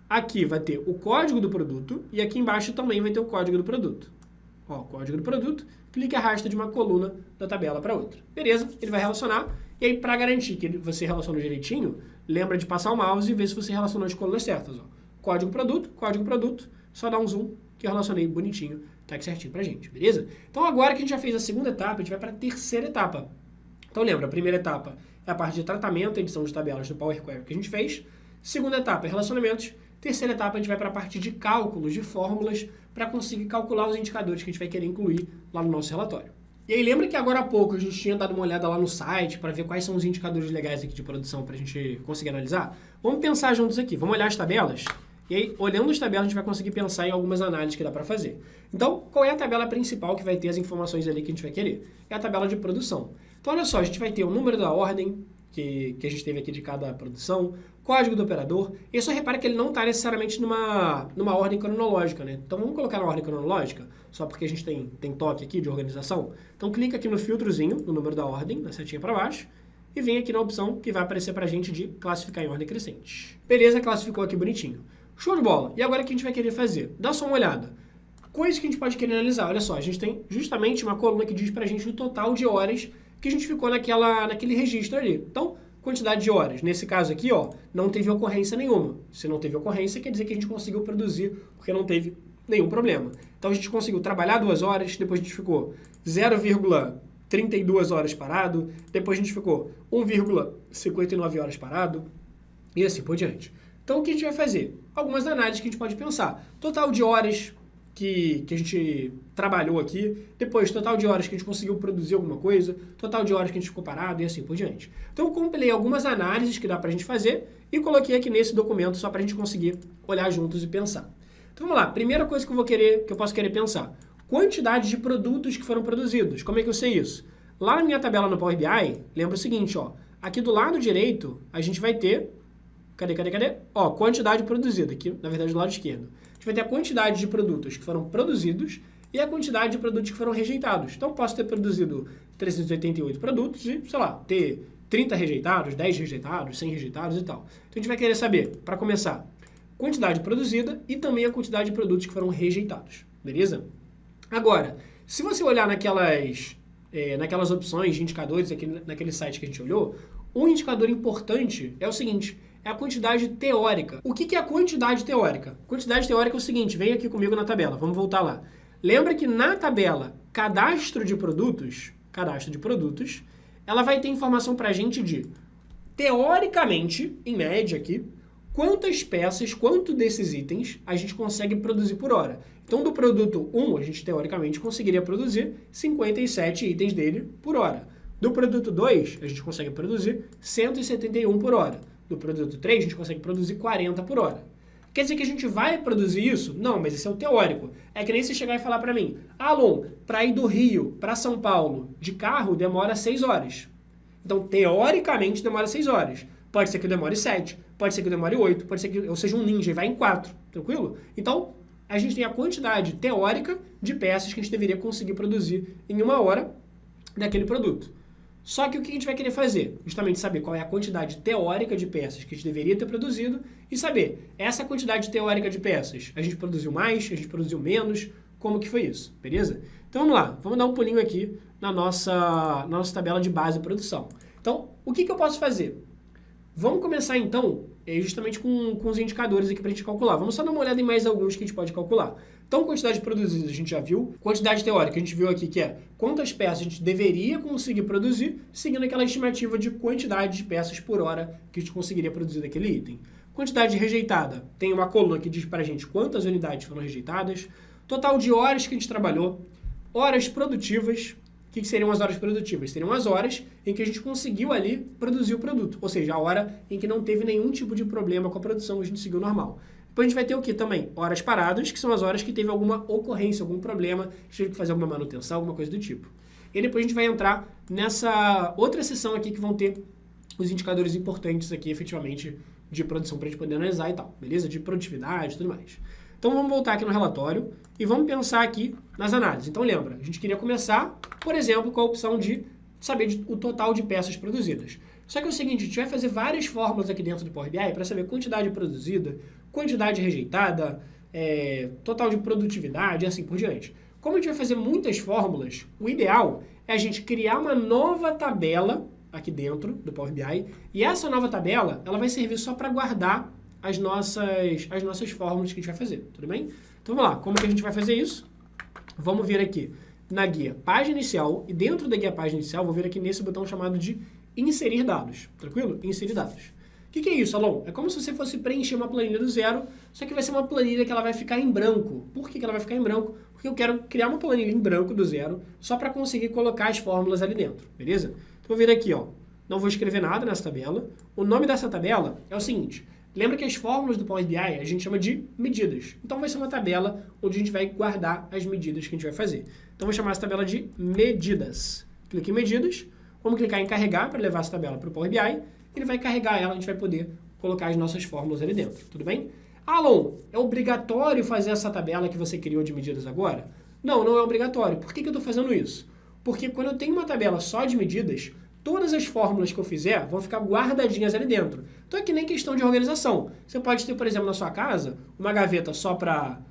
Aqui vai ter o código do produto e aqui embaixo também vai ter o código do produto. Código do produto, clique e arrasta de uma coluna da tabela para outra. Beleza? Ele vai relacionar. E aí, para garantir que você relacionou direitinho, lembra de passar o mouse e ver se você relacionou as colunas certas. Código produto, só dá um zoom que eu relacionei bonitinho, tá aqui certinho pra gente, beleza? Então agora que a gente já fez a segunda etapa, a gente vai para a terceira etapa. Então lembra, a primeira etapa é a parte de tratamento, edição de tabelas do Power Query que a gente fez. Segunda etapa é relacionamentos. Terceira etapa, a gente vai para a parte de cálculos, de fórmulas, para conseguir calcular os indicadores que a gente vai querer incluir lá no nosso relatório. E aí, lembra que agora há pouco a gente tinha dado uma olhada lá no site para ver quais são os indicadores legais aqui de produção para a gente conseguir analisar? Vamos pensar juntos aqui, vamos olhar as tabelas, e aí, olhando as tabelas, a gente vai conseguir pensar em algumas análises que dá para fazer. Então, qual é a tabela principal que vai ter as informações ali que a gente vai querer? É a tabela de produção. Então, olha só, a gente vai ter o número da ordem, que a gente teve aqui de cada produção, código do operador. E só repara que ele não está necessariamente numa ordem cronológica, né? Então vamos colocar na ordem cronológica, só porque a gente tem toque aqui de organização. Então clica aqui no filtrozinho, no número da ordem, na setinha para baixo, e vem aqui na opção que vai aparecer para a gente de classificar em ordem crescente. Beleza, classificou aqui bonitinho. Show de bola! E agora o que a gente vai querer fazer? Dá só uma olhada. Coisas que a gente pode querer analisar. Olha só, a gente tem justamente uma coluna que diz para a gente o total de horas que a gente ficou naquele registro ali. Então, quantidade de horas. Nesse caso aqui, ó, não teve ocorrência nenhuma. Se não teve ocorrência, quer dizer que a gente conseguiu produzir porque não teve nenhum problema. Então, a gente conseguiu trabalhar 2 horas, depois a gente ficou 0,32 horas parado, depois a gente ficou 1,59 horas parado e assim por diante. Então, o que a gente vai fazer? Algumas análises que a gente pode pensar. Total de horas que a gente trabalhou aqui, depois total de horas que a gente conseguiu produzir alguma coisa, total de horas que a gente ficou parado e assim por diante. Então eu compilei algumas análises que dá pra gente fazer e coloquei aqui nesse documento só pra gente conseguir olhar juntos e pensar. Então vamos lá, primeira coisa que eu posso querer pensar, quantidade de produtos que foram produzidos. Como é que eu sei isso? Lá na minha tabela no Power BI, lembra o seguinte, ó, aqui do lado direito a gente vai ter, cadê? Ó, quantidade produzida, aqui na verdade do lado esquerdo. A gente vai ter a quantidade de produtos que foram produzidos e a quantidade de produtos que foram rejeitados. Então, posso ter produzido 388 produtos e, sei lá, ter 30 rejeitados, 10 rejeitados, 100 rejeitados e tal. Então, a gente vai querer saber, para começar, quantidade produzida e também a quantidade de produtos que foram rejeitados. Beleza? Agora, se você olhar naquelas opções de indicadores aqui naquele site que a gente olhou, um indicador importante é o seguinte, é a quantidade teórica. O que é a quantidade teórica? Quantidade teórica é o seguinte, vem aqui comigo na tabela, vamos voltar lá. Lembra que na tabela cadastro de produtos, ela vai ter informação pra gente de, teoricamente, em média aqui, quantas peças, quanto desses itens a gente consegue produzir por hora. Então, do produto 1, a gente teoricamente conseguiria produzir 57 itens dele por hora. Do produto 2, a gente consegue produzir 171 por hora. Do produto 3, a gente consegue produzir 40 por hora. Quer dizer que a gente vai produzir isso? Não, mas esse é o teórico. É que nem você chegar e falar para mim, Alon, para ir do Rio para São Paulo de carro demora 6 horas. Então, teoricamente, demora 6 horas. Pode ser que eu demore 7, pode ser que eu demore 8, pode ser que eu seja um ninja e vá em 4, tranquilo? Então, a gente tem a quantidade teórica de peças que a gente deveria conseguir produzir em 1 hora daquele produto. Só que o que a gente vai querer fazer? Justamente saber qual é a quantidade teórica de peças que a gente deveria ter produzido e saber, essa quantidade teórica de peças, a gente produziu mais, a gente produziu menos, como que foi isso, beleza? Então vamos lá, vamos dar um pulinho aqui na nossa tabela de base de produção. Então, o que eu posso fazer? Vamos começar então, justamente com os indicadores aqui para a gente calcular. Vamos só dar uma olhada em mais alguns que a gente pode calcular. Então, quantidade produzida a gente já viu. Quantidade teórica a gente viu aqui que é quantas peças a gente deveria conseguir produzir, seguindo aquela estimativa de quantidade de peças por hora que a gente conseguiria produzir daquele item. Quantidade rejeitada. Tem uma coluna que diz para a gente quantas unidades foram rejeitadas. Total de horas que a gente trabalhou. Horas produtivas. O que seriam as horas produtivas? Seriam as horas em que a gente conseguiu ali produzir o produto. Ou seja, a hora em que não teve nenhum tipo de problema com a produção, a gente seguiu normal. Depois a gente vai ter o que também? Horas paradas, que são as horas que teve alguma ocorrência, algum problema, a gente teve que fazer alguma manutenção, alguma coisa do tipo. E depois a gente vai entrar nessa outra seção aqui que vão ter os indicadores importantes aqui, efetivamente, de produção para a gente poder analisar e tal, beleza? De produtividade e tudo mais. Então vamos voltar aqui no relatório e vamos pensar aqui nas análises. Então lembra, a gente queria começar, por exemplo, com a opção de saber o total de peças produzidas. Só que é o seguinte, a gente vai fazer várias fórmulas aqui dentro do Power BI para saber quantidade produzida, quantidade rejeitada, total de produtividade e assim por diante. Como a gente vai fazer muitas fórmulas, o ideal é a gente criar uma nova tabela aqui dentro do Power BI e essa nova tabela ela vai servir só para guardar as nossas fórmulas que a gente vai fazer, tudo bem? Então vamos lá, como que a gente vai fazer isso? Vamos vir aqui na guia página inicial e dentro da guia página inicial vou vir aqui nesse botão chamado de inserir dados, tranquilo? Inserir dados. O que é isso, Alon? É como se você fosse preencher uma planilha do zero, só que vai ser uma planilha que ela vai ficar em branco. Por que ela vai ficar em branco? Porque eu quero criar uma planilha em branco do zero só para conseguir colocar as fórmulas ali dentro, beleza? Então vou vir aqui, ó, não vou escrever nada nessa tabela. O nome dessa tabela é o seguinte, lembra que as fórmulas do Power BI a gente chama de medidas. Então vai ser uma tabela onde a gente vai guardar as medidas que a gente vai fazer. Então vou chamar essa tabela de medidas. Clique em medidas, vamos clicar em carregar para levar essa tabela para o Power BI. Ele vai carregar ela, a gente vai poder colocar as nossas fórmulas ali dentro, tudo bem? Alon, é obrigatório fazer essa tabela que você criou de medidas agora? Não, não é obrigatório. Por que eu estou fazendo isso? Porque quando eu tenho uma tabela só de medidas, todas as fórmulas que eu fizer vão ficar guardadinhas ali dentro. Então é que nem questão de organização. Você pode ter, por exemplo, na sua casa, uma gaveta só para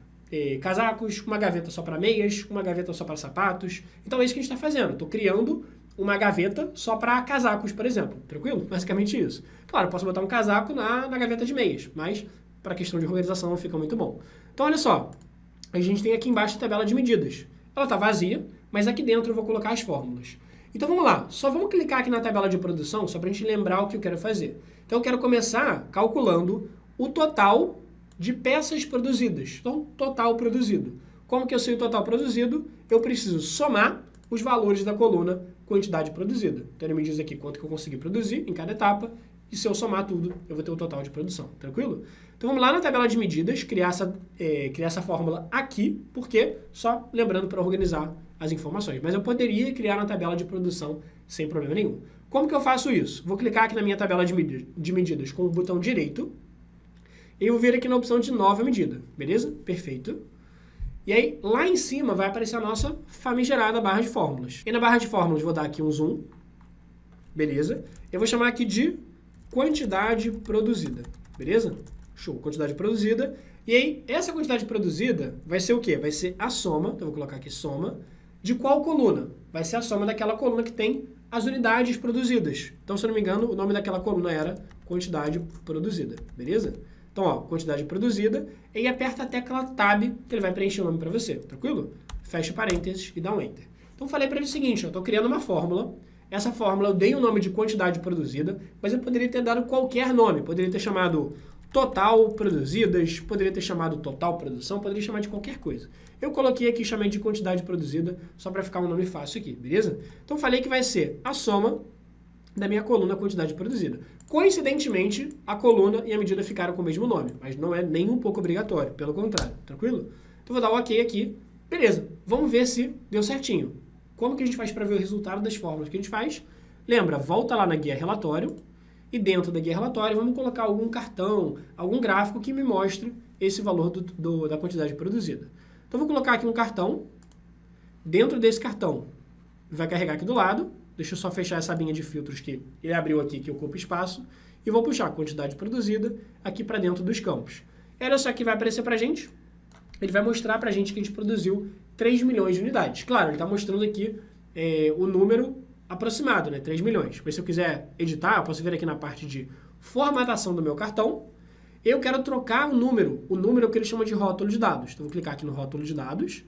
casacos, uma gaveta só para meias, uma gaveta só para sapatos. Então é isso que a gente está fazendo. Estou criando uma gaveta só para casacos, por exemplo. Tranquilo? Basicamente isso. Claro, eu posso botar um casaco na gaveta de meias, mas para questão de organização não fica muito bom. Então olha só, a gente tem aqui embaixo a tabela de medidas. Ela está vazia, mas aqui dentro eu vou colocar as fórmulas. Então vamos lá, só vamos clicar aqui na tabela de produção, só para a gente lembrar o que eu quero fazer. Então eu quero começar calculando o total de peças produzidas. Então, total produzido. Como que eu sei o total produzido? Eu preciso somar os valores da coluna quantidade produzida. Então ele me diz aqui quanto que eu consegui produzir em cada etapa, e se eu somar tudo, eu vou ter o total de produção. Tranquilo? Então vamos lá na tabela de medidas, criar essa fórmula aqui, porque só lembrando para organizar as informações. Mas eu poderia criar na tabela de produção sem problema nenhum. Como que eu faço isso? Vou clicar aqui na minha tabela de medidas com o botão direito e eu vou vir aqui na opção de nova medida. Beleza? Perfeito. E aí, lá em cima vai aparecer a nossa famigerada barra de fórmulas. E na barra de fórmulas vou dar aqui um zoom. Beleza? Eu vou chamar aqui de quantidade produzida. Beleza? Show. Quantidade produzida. E aí, essa quantidade produzida vai ser o quê? Vai ser a soma, então eu vou colocar aqui soma, de qual coluna? Vai ser a soma daquela coluna que tem as unidades produzidas. Então, se eu não me engano, o nome daquela coluna era quantidade produzida. Beleza? Então, ó, quantidade produzida, e aí aperta a tecla Tab, que ele vai preencher o nome para você, tranquilo? Fecha parênteses e dá um Enter. Então, falei para ele o seguinte, eu estou criando uma fórmula, essa fórmula eu dei o nome de quantidade produzida, mas eu poderia ter dado qualquer nome, poderia ter chamado total produzidas, poderia ter chamado total produção, poderia chamar de qualquer coisa. Eu coloquei aqui, chamei de quantidade produzida, só para ficar um nome fácil aqui, beleza? Então, falei que vai ser a soma da minha coluna quantidade produzida. Coincidentemente, a coluna e a medida ficaram com o mesmo nome, mas não é nem um pouco obrigatório, pelo contrário, tranquilo? Então vou dar um OK aqui, beleza, vamos ver se deu certinho. Como que a gente faz para ver o resultado das fórmulas que a gente faz? Lembra, volta lá na guia relatório, e dentro da guia relatório vamos colocar algum cartão, algum gráfico que me mostre esse valor da quantidade produzida. Então vou colocar aqui um cartão, dentro desse cartão vai carregar aqui do lado. Deixa eu só fechar essa abinha de filtros que ele abriu aqui, que ocupa espaço. E vou puxar a quantidade produzida aqui para dentro dos campos. Olha só que vai aparecer para a gente. Ele vai mostrar para a gente que a gente produziu 3 milhões de unidades. Claro, ele está mostrando aqui o número aproximado, né? 3 milhões. Mas se eu quiser editar, eu posso vir aqui na parte de formatação do meu cartão. Eu quero trocar o número que ele chama de rótulo de dados. Então, vou clicar aqui no rótulo de dados.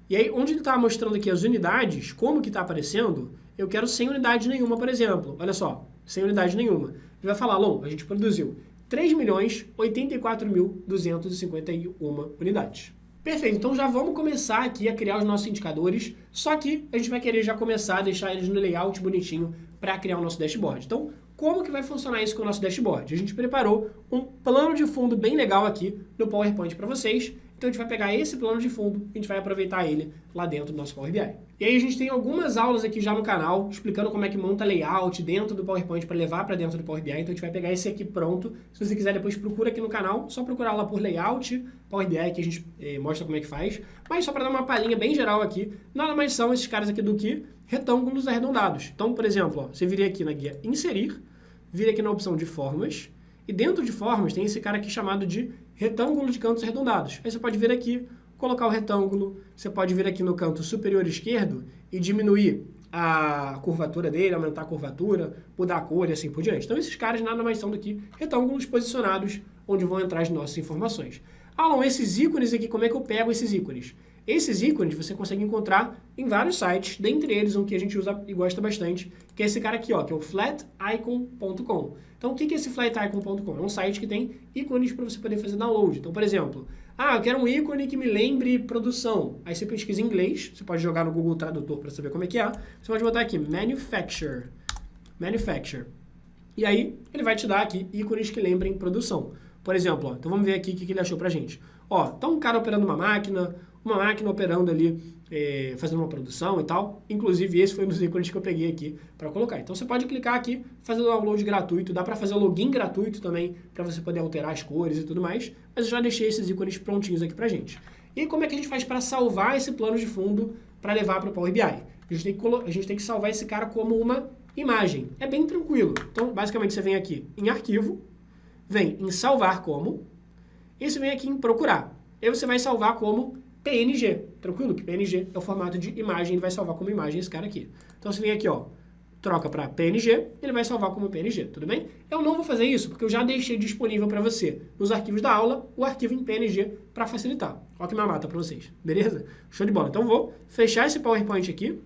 E aí, onde ele está mostrando aqui as unidades, como que está aparecendo, eu quero sem unidade nenhuma, por exemplo. Olha só, sem unidade nenhuma. Ele vai falar, Alon, a gente produziu 3.084.251 unidades. Perfeito, então já vamos começar aqui a criar os nossos indicadores, só que a gente vai querer já começar a deixar eles no layout bonitinho para criar o nosso dashboard. Então, como que vai funcionar isso com o nosso dashboard? A gente preparou um plano de fundo bem legal aqui no PowerPoint para vocês. Então a gente vai pegar esse plano de fundo e a gente vai aproveitar ele lá dentro do nosso Power BI. E aí a gente tem algumas aulas aqui já no canal, explicando como é que monta layout dentro do PowerPoint para levar para dentro do Power BI. Então a gente vai pegar esse aqui pronto. Se você quiser depois procura aqui no canal, só procurar lá por layout, Power BI, que a gente mostra como é que faz. Mas só para dar uma palhinha bem geral aqui, nada mais são esses caras aqui do que retângulos arredondados. Então, por exemplo, ó, você viria aqui na guia inserir, vira aqui na opção de formas, e dentro de formas tem esse cara aqui chamado de retângulo de cantos arredondados. Aí você pode vir aqui, colocar o retângulo, você pode vir aqui no canto superior esquerdo e diminuir a curvatura dele, aumentar a curvatura, mudar a cor e assim por diante. Então esses caras nada mais são do que retângulos posicionados onde vão entrar as nossas informações. Alon, esses ícones aqui, como é que eu pego esses ícones? Esses ícones você consegue encontrar em vários sites, dentre eles um que a gente usa e gosta bastante, que é esse cara aqui, ó, que é o flaticon.com. Então, o que é esse flaticon.com? É um site que tem ícones para você poder fazer download. Então, por exemplo, eu quero um ícone que me lembre produção. Aí você pesquisa em inglês, você pode jogar no Google Tradutor para saber como é que é. Você pode botar aqui, manufacture. E aí, ele vai te dar aqui ícones que lembrem produção. Por exemplo, ó, então vamos ver aqui o que ele achou pra gente. Ó, tá um cara operando uma máquina, uma máquina operando ali, fazendo uma produção e tal. Inclusive, esse foi um dos ícones que eu peguei aqui para colocar. Então, você pode clicar aqui, fazer o download gratuito, dá para fazer o login gratuito também, para você poder alterar as cores e tudo mais, mas eu já deixei esses ícones prontinhos aqui pra gente. E como é que a gente faz para salvar esse plano de fundo para levar para o Power BI? A gente tem que salvar esse cara como uma imagem. É bem tranquilo. Então, basicamente, você vem aqui em arquivo, vem em salvar como, e você vem aqui em procurar. Aí você vai salvar como PNG. Tranquilo? Que PNG é o formato de imagem, ele vai salvar como imagem esse cara aqui. Então, você vem aqui, ó, troca para PNG, ele vai salvar como PNG, tudo bem? Eu não vou fazer isso, porque eu já deixei disponível para você, nos arquivos da aula, o arquivo em PNG para facilitar. Olha que mamata para vocês, beleza? Show de bola. Então, vou fechar esse PowerPoint aqui,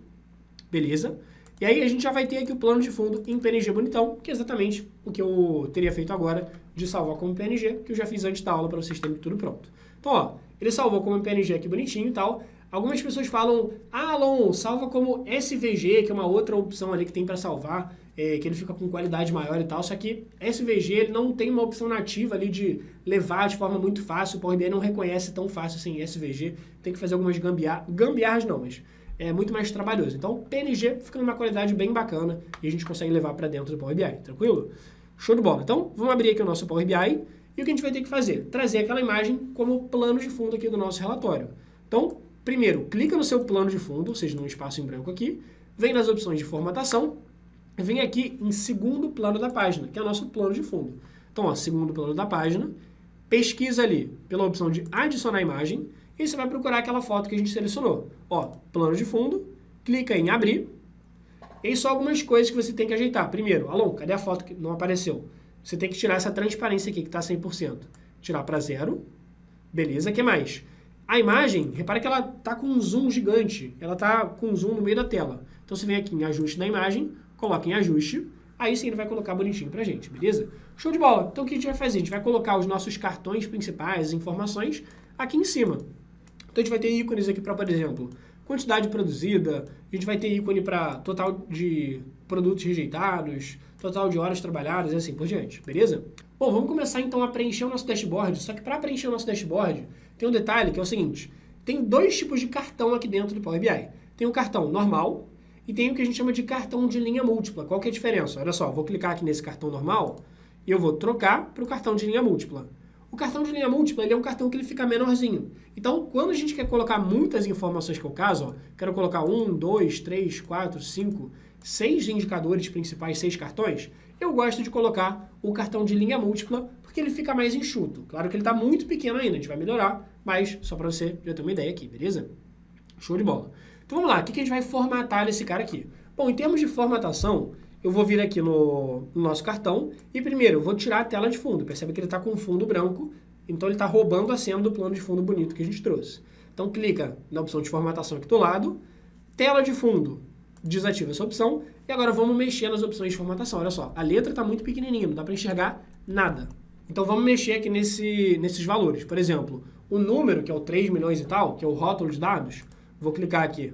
beleza? E aí, a gente já vai ter aqui o plano de fundo em PNG bonitão, que é exatamente o que eu teria feito agora, de salvar como PNG, que eu já fiz antes da aula para vocês terem tudo pronto. Então, ó, ele salvou como PNG aqui bonitinho e tal. Algumas pessoas falam, Alon, salva como SVG, que é uma outra opção ali que tem para salvar, que ele fica com qualidade maior e tal, só que SVG ele não tem uma opção nativa ali de levar de forma muito fácil, o Power BI não reconhece tão fácil assim SVG, tem que fazer algumas gambiarras não, mas é muito mais trabalhoso. Então, PNG fica numa qualidade bem bacana e a gente consegue levar para dentro do Power BI, tranquilo? Show de bola. Então, vamos abrir aqui o nosso Power BI e o que a gente vai ter que fazer? Trazer aquela imagem como plano de fundo aqui do nosso relatório. Então, primeiro, clica no seu plano de fundo, ou seja, num espaço em branco aqui, vem nas opções de formatação, vem aqui em segundo plano da página, que é o nosso plano de fundo. Então, ó, segundo plano da página, pesquisa ali pela opção de adicionar imagem, e você vai procurar aquela foto que a gente selecionou. Ó, plano de fundo, clica em abrir, e só algumas coisas que você tem que ajeitar. Primeiro, Alon, cadê a foto que não apareceu? Você tem que tirar essa transparência aqui, que está 100%. Tirar para 0. Beleza, o que mais? A imagem, repara que ela está com um zoom gigante. Ela está com um zoom no meio da tela. Então, você vem aqui em ajuste da imagem, coloca em ajuste, aí sim ele vai colocar bonitinho pra gente, beleza? Show de bola! Então, o que a gente vai fazer? A gente vai colocar os nossos cartões principais, as informações, aqui em cima. Então, a gente vai ter ícones aqui para, por exemplo, quantidade produzida, a gente vai ter ícone para total de produtos rejeitados, total de horas trabalhadas e assim por diante, beleza? Bom, vamos começar então a preencher o nosso dashboard, só que para preencher o nosso dashboard, tem um detalhe que é o seguinte, tem dois tipos de cartão aqui dentro do Power BI. Tem o cartão normal e tem o que a gente chama de cartão de linha múltipla. Qual que é a diferença? Olha só, vou clicar aqui nesse cartão normal e eu vou trocar para o cartão de linha múltipla. O cartão de linha múltipla ele é um cartão que ele fica menorzinho. Então, quando a gente quer colocar muitas informações, que é o caso, ó, quero colocar 1, 2, 3, 4, 5, 6 indicadores principais, 6 cartões, eu gosto de colocar o cartão de linha múltipla porque ele fica mais enxuto. Claro que ele está muito pequeno ainda, a gente vai melhorar, mas só para você já ter uma ideia aqui, beleza? Show de bola. Então vamos lá, o que a gente vai formatar nesse cara aqui? Bom, em termos de formatação, eu vou vir aqui no nosso cartão e primeiro eu vou tirar a tela de fundo. Percebe que ele está com fundo branco, então ele está roubando a cena do plano de fundo bonito que a gente trouxe. Então clica na opção de formatação aqui do lado, tela de fundo, desativa essa opção e agora vamos mexer nas opções de formatação. Olha só, a letra está muito pequenininha, não dá para enxergar nada. Então vamos mexer aqui nesses valores. Por exemplo, o número, que é o 3 milhões e tal, que é o rótulo de dados, vou clicar aqui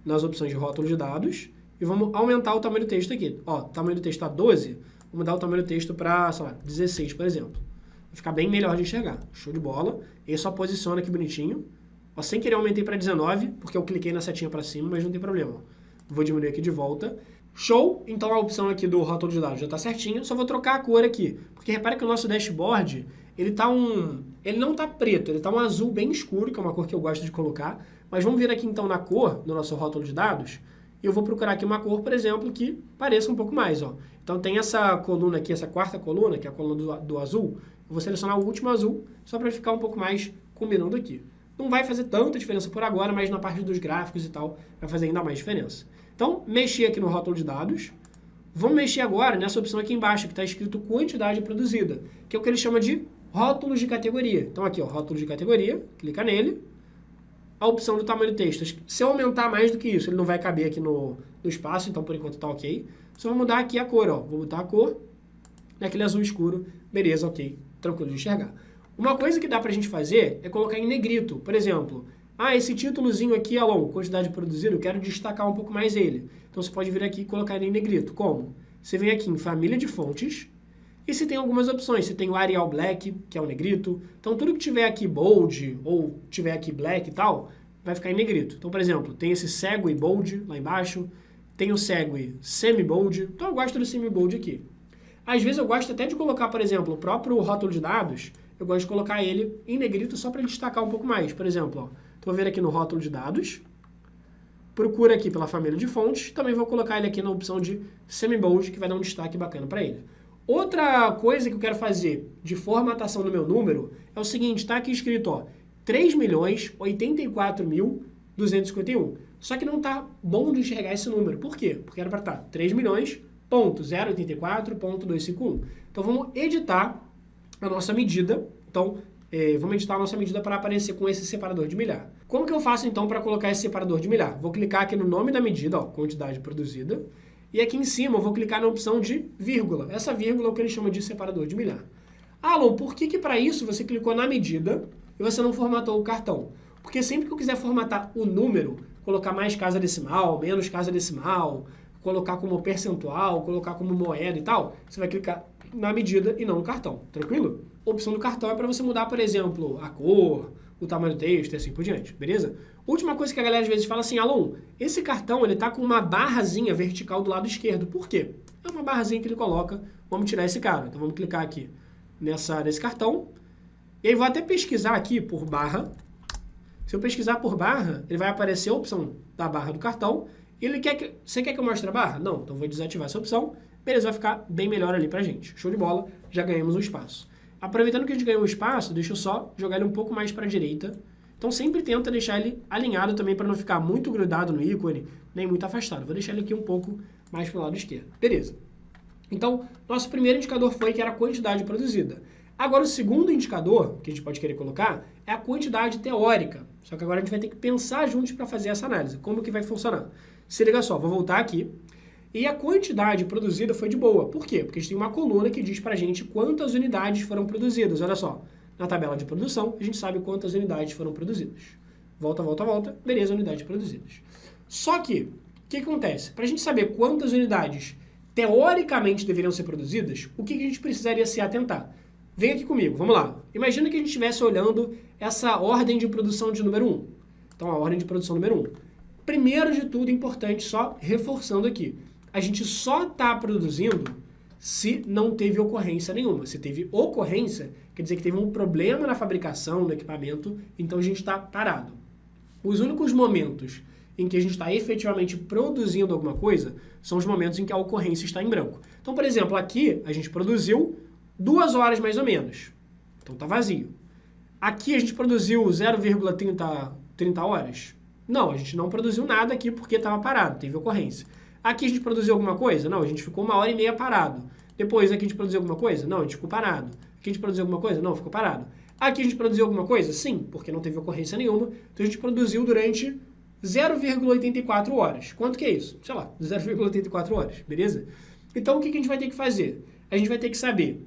nas opções de rótulo de dados e vamos aumentar o tamanho do texto aqui. Ó, o tamanho do texto está 12, vamos dar o tamanho do texto para, sei lá, 16, por exemplo. Vai ficar bem melhor de enxergar. Show de bola. E só posiciona aqui bonitinho. Ó, sem querer aumentei para 19, porque eu cliquei na setinha para cima, mas não tem problema. Vou diminuir aqui de volta. Show! Então a opção aqui do rótulo de dados já está certinha. Só vou trocar a cor aqui. Porque repara que o nosso dashboard, ele não está preto, ele está um azul bem escuro, que é uma cor que eu gosto de colocar. Mas vamos vir aqui então na cor do nosso rótulo de dados. E eu vou procurar aqui uma cor, por exemplo, que pareça um pouco mais. Ó. Então tem essa coluna aqui, essa quarta coluna, que é a coluna do azul. Eu vou selecionar o último azul, só para ficar um pouco mais combinando aqui. Não vai fazer tanta diferença por agora, mas na parte dos gráficos e tal, vai fazer ainda mais diferença. Então, mexi aqui no rótulo de dados. Vamos mexer agora nessa opção aqui embaixo, que está escrito quantidade produzida, que é o que ele chama de rótulos de categoria. Então aqui, ó, rótulos de categoria, clica nele. A opção do tamanho do texto. Se eu aumentar mais do que isso, ele não vai caber aqui no espaço, então por enquanto tá ok. Só vou mudar aqui a cor, ó. Vou botar a cor naquele azul escuro. Beleza, ok. Tranquilo de enxergar. Uma coisa que dá pra gente fazer é colocar em negrito. Por exemplo, esse títulozinho aqui, Alon, quantidade produzida, eu quero destacar um pouco mais ele. Então você pode vir aqui e colocar ele em negrito. Como? Você vem aqui em família de fontes e você tem algumas opções. Você tem o Arial Black, que é o negrito. Então tudo que tiver aqui bold ou tiver aqui black e tal, vai ficar em negrito. Então, por exemplo, tem esse segue bold lá embaixo, tem o segue semi-bold, então eu gosto do semi-bold aqui. Às vezes eu gosto até de colocar, por exemplo, o próprio rótulo de dados, eu gosto de colocar ele em negrito só para ele destacar um pouco mais. Por exemplo, estou vendo aqui no rótulo de dados, procura aqui pela família de fontes, também vou colocar ele aqui na opção de semi-bold, que vai dar um destaque bacana para ele. Outra coisa que eu quero fazer de formatação no meu número é o seguinte, está aqui escrito, ó, 3.084.251. Só que não está bom de enxergar esse número. Por quê? Porque era para estar 3.084.251. Então vamos editar a nossa medida. Então, vamos editar a nossa medida para aparecer com esse separador de milhar. Como que eu faço então para colocar esse separador de milhar? Vou clicar aqui no nome da medida, ó, quantidade produzida. E aqui em cima eu vou clicar na opção de vírgula. Essa vírgula é o que ele chama de separador de milhar. Alô, por que para isso você clicou na medida e você não formatou o cartão? Porque sempre que eu quiser formatar o número, colocar mais casa decimal, menos casa decimal, colocar como percentual, colocar como moeda e tal, você vai clicar na medida e não no cartão, tranquilo? A opção do cartão é para você mudar, por exemplo, a cor, o tamanho do texto e assim por diante, beleza? Última coisa que a galera às vezes fala assim, Alon, esse cartão ele tá com uma barrazinha vertical do lado esquerdo, por quê? É uma barrazinha que ele coloca, vamos tirar esse cara, então vamos clicar aqui nesse cartão, e aí vou até pesquisar aqui por barra. Se eu pesquisar por barra, ele vai aparecer a opção da barra do cartão, e você quer que eu mostre a barra? Não, então vou desativar essa opção, beleza, vai ficar bem melhor ali pra gente, show de bola, já ganhamos um espaço. Aproveitando que a gente ganhou um espaço, deixa eu só jogar ele um pouco mais para a direita. Então sempre tenta deixar ele alinhado também para não ficar muito grudado no ícone, nem muito afastado. Vou deixar ele aqui um pouco mais para o lado esquerdo. Beleza. Então, nosso primeiro indicador foi que era a quantidade produzida. Agora o segundo indicador que a gente pode querer colocar é a quantidade teórica. Só que agora a gente vai ter que pensar juntos para fazer essa análise. Como que vai funcionar? Se liga só, vou voltar aqui. E a quantidade produzida foi de boa. Por quê? Porque a gente tem uma coluna que diz pra gente quantas unidades foram produzidas. Olha só, na tabela de produção, a gente sabe quantas unidades foram produzidas. Volta, volta, volta. Beleza, unidades produzidas. Só que, o que acontece? Pra gente saber quantas unidades teoricamente deveriam ser produzidas, o que a gente precisaria se atentar? Vem aqui comigo, vamos lá. Imagina que a gente estivesse olhando essa ordem de produção de número 1. Então, a ordem de produção número 1. Primeiro de tudo, importante, só reforçando aqui. A gente só está produzindo se não teve ocorrência nenhuma. Se teve ocorrência, quer dizer que teve um problema na fabricação do equipamento, então a gente está parado. Os únicos momentos em que a gente está efetivamente produzindo alguma coisa são os momentos em que a ocorrência está em branco. Então, por exemplo, aqui a gente produziu 2 horas mais ou menos. Então está vazio. Aqui a gente produziu 0,30 horas? Não, a gente não produziu nada aqui porque estava parado, teve ocorrência. Aqui a gente produziu alguma coisa? Não, a gente ficou 1h30 parado. Depois aqui a gente produziu alguma coisa? Não, a gente ficou parado. Aqui a gente produziu alguma coisa? Não, ficou parado. Aqui a gente produziu alguma coisa? Sim, porque não teve ocorrência nenhuma. Então a gente produziu durante 0,84 horas. Quanto que é isso? Sei lá, 0,84 horas, beleza? Então o que a gente vai ter que fazer? A gente vai ter que saber.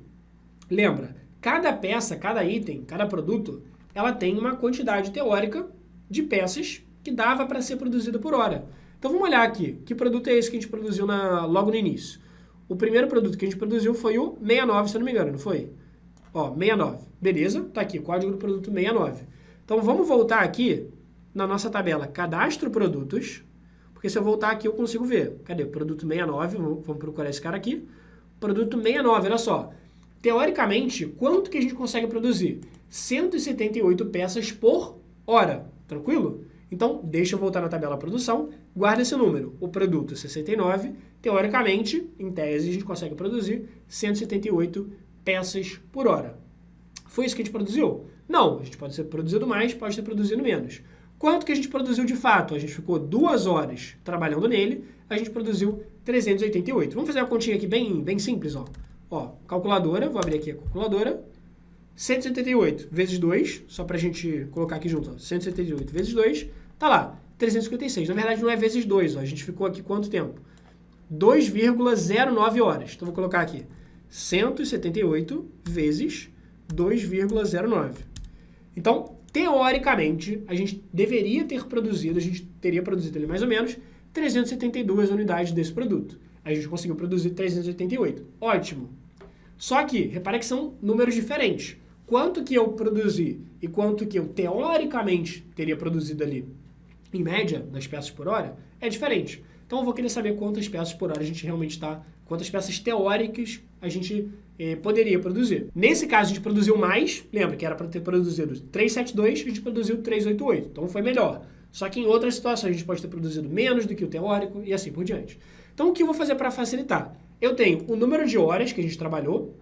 Lembra, cada peça, cada item, cada produto, ela tem uma quantidade teórica de peças que dava para ser produzida por hora. Então vamos olhar aqui, que produto é esse que a gente produziu logo no início? O primeiro produto que a gente produziu foi o 69, se eu não me engano, não foi? Ó, 69, beleza? Tá aqui, código do produto 69. Então vamos voltar aqui na nossa tabela Cadastro Produtos, porque se eu voltar aqui eu consigo ver. Cadê? Produto 69, vamos procurar esse cara aqui. Produto 69, olha só. Teoricamente, quanto que a gente consegue produzir? 178 peças por hora, tranquilo? Então, deixa eu voltar na tabela produção, guarda esse número, o produto 69, teoricamente, em tese, a gente consegue produzir 178 peças por hora. Foi isso que a gente produziu? Não, a gente pode ter produzido mais, pode ter produzido menos. Quanto que a gente produziu de fato? A gente ficou 2 horas trabalhando nele, a gente produziu 388. Vamos fazer uma continha aqui bem simples, ó. Ó, calculadora, vou abrir aqui a calculadora. 178 vezes 2, só pra gente colocar aqui junto, ó, 178 vezes 2, tá lá, 356. Na verdade não é vezes 2, ó, a gente ficou aqui quanto tempo? 2,09 horas. Então vou colocar aqui 178 vezes 2,09. Então, teoricamente, a gente deveria ter produzido, a gente teria produzido ali mais ou menos 372 unidades desse produto. A gente conseguiu produzir 388. Ótimo. Só que, repara que são números diferentes. Quanto que eu produzi e quanto que eu teoricamente teria produzido ali em média, das peças por hora, é diferente. Então eu vou querer saber quantas peças por hora a gente realmente está, quantas peças teóricas a gente poderia produzir. Nesse caso, a gente produziu mais, lembra que era para ter produzido 372, a gente produziu 388, então foi melhor. Só que em outras situações a gente pode ter produzido menos do que o teórico e assim por diante. Então o que eu vou fazer para facilitar? Eu tenho o número de horas que a gente trabalhou,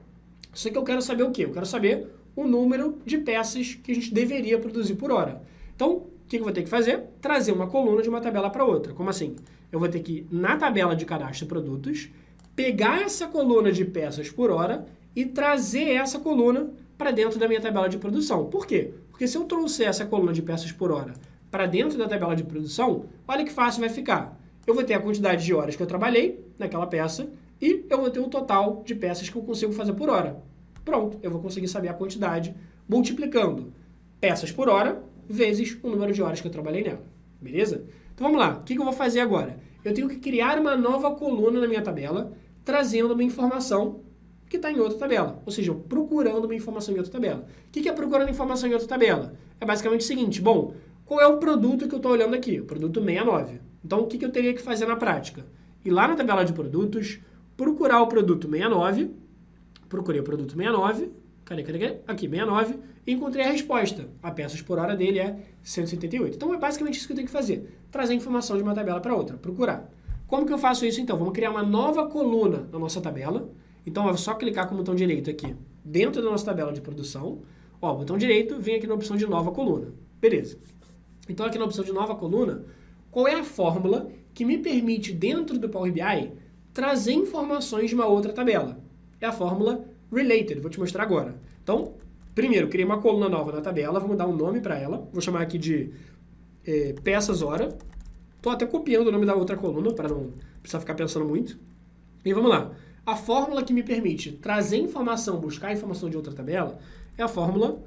só que eu quero saber o quê? Eu quero saber o número de peças que a gente deveria produzir por hora. Então, o que eu vou ter que fazer? Trazer uma coluna de uma tabela para outra. Como assim? Eu vou ter que ir na tabela de cadastro de produtos, pegar essa coluna de peças por hora e trazer essa coluna para dentro da minha tabela de produção. Por quê? Porque se eu trouxer essa coluna de peças por hora para dentro da tabela de produção, olha que fácil vai ficar. Eu vou ter a quantidade de horas que eu trabalhei naquela peça e eu vou ter o total de peças que eu consigo fazer por hora. Pronto, eu vou conseguir saber a quantidade multiplicando peças por hora vezes o número de horas que eu trabalhei nela. Beleza? Então vamos lá, o que eu vou fazer agora? Eu tenho que criar uma nova coluna na minha tabela, trazendo uma informação que está em outra tabela. Ou seja, procurando uma informação em outra tabela. O que é procurando informação em outra tabela? É basicamente o seguinte, bom, qual é o produto que eu estou olhando aqui? O produto 69. Então o que eu teria que fazer na prática? Ir lá na tabela de produtos, procurar o produto 69, procurei o produto 69, cadê? Aqui, 69, e encontrei a resposta. A peças por hora dele é 178. Então é basicamente isso que eu tenho que fazer, trazer informação de uma tabela para outra, procurar. Como que eu faço isso então? Vamos criar uma nova coluna na nossa tabela. Então é só clicar com o botão direito aqui, dentro da nossa tabela de produção. Ó, botão direito, vem aqui na opção de nova coluna. Beleza. Então aqui na opção de nova coluna, qual é a fórmula que me permite, dentro do Power BI, trazer informações de uma outra tabela? É a fórmula Related, vou te mostrar agora. Então, primeiro, criei uma coluna nova na tabela, vamos dar um nome para ela, vou chamar aqui de peças hora. Estou até copiando o nome da outra coluna, para não precisar ficar pensando muito. E vamos lá. A fórmula que me permite trazer informação, buscar informação de outra tabela, é a fórmula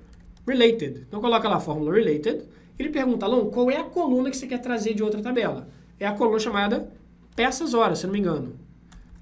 Related. Então, coloca lá a fórmula Related. Ele pergunta, Alon, qual é a coluna que você quer trazer de outra tabela? É a coluna chamada peças hora, se não me engano.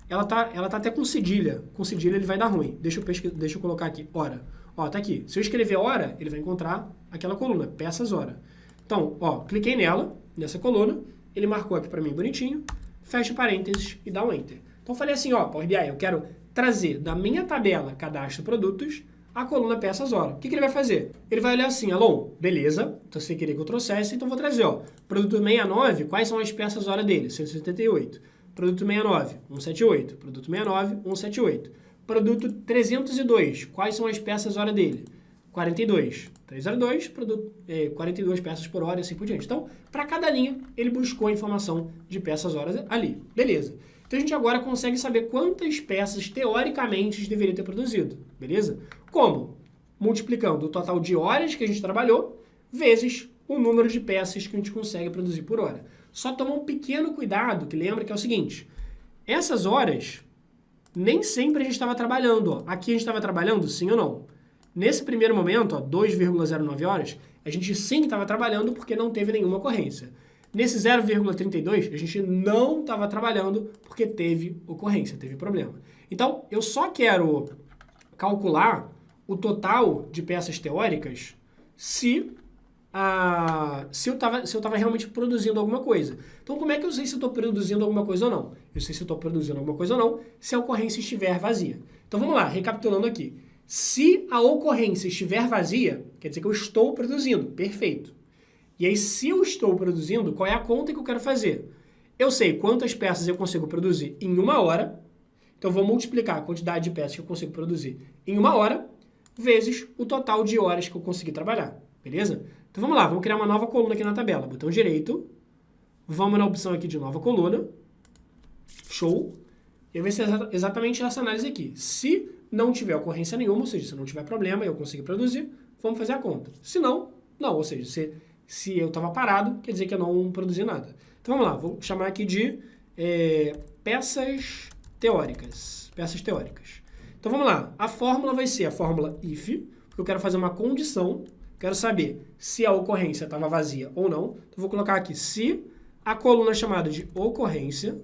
Ela tá até com cedilha. Com cedilha ele vai dar ruim. Deixa eu colocar aqui, hora. Ó, tá aqui. Se eu escrever hora, ele vai encontrar aquela coluna, peças hora. Então, ó, cliquei nela, nessa coluna, ele marcou aqui para mim bonitinho, fecha parênteses e dá um Enter. Então, eu falei assim, ó, Power BI, eu quero trazer da minha tabela cadastro produtos a coluna peças hora. O que ele vai fazer? Ele vai olhar assim, Alon, beleza, então você queria que eu trouxesse, então vou trazer, ó, produto 69, quais são as peças hora dele? 178. Produto 69, 178. Produto 69, 178. Produto 302, quais são as peças hora dele? 42. 302, 42 peças por hora e assim por diante. Então, para cada linha, ele buscou a informação de peças horas ali. Beleza. Então, a gente agora consegue saber quantas peças, teoricamente, a gente deveria ter produzido. Beleza? Como? Multiplicando o total de horas que a gente trabalhou vezes o número de peças que a gente consegue produzir por hora. Só toma um pequeno cuidado, que lembra que é o seguinte, essas horas, nem sempre a gente estava trabalhando. Ó. Aqui a gente estava trabalhando, sim ou não? Nesse primeiro momento, 2,09 horas, a gente sim estava trabalhando porque não teve nenhuma ocorrência. Nesse 0,32, a gente não estava trabalhando porque teve ocorrência, teve problema. Então, eu só quero calcular o total de peças teóricas se eu estava realmente produzindo alguma coisa. Então, como é que eu sei se eu estou produzindo alguma coisa ou não? Eu sei se eu estou produzindo alguma coisa ou não se a ocorrência estiver vazia. Então, vamos lá, recapitulando aqui. Se a ocorrência estiver vazia, quer dizer que eu estou produzindo. Perfeito. E aí, se eu estou produzindo, qual é a conta que eu quero fazer? Eu sei quantas peças eu consigo produzir em 1 hora. Então, eu vou multiplicar a quantidade de peças que eu consigo produzir em 1 hora vezes o total de horas que eu consegui trabalhar. Beleza? Então, vamos lá. Vamos criar uma nova coluna aqui na tabela. Botão direito. Vamos na opção aqui de nova coluna. Show. E vai ser exatamente essa análise aqui. Se não tiver ocorrência nenhuma, ou seja, se não tiver problema e eu conseguir produzir, vamos fazer a conta. Se não, não. Ou seja, se eu estava parado, quer dizer que eu não produzi nada. Então, vamos lá. Vou chamar aqui de peças teóricas. Peças teóricas. Então, vamos lá. A fórmula vai ser a fórmula if, porque eu quero fazer uma condição. Quero saber se a ocorrência estava vazia ou não. Então, vou colocar aqui se a coluna chamada de ocorrência,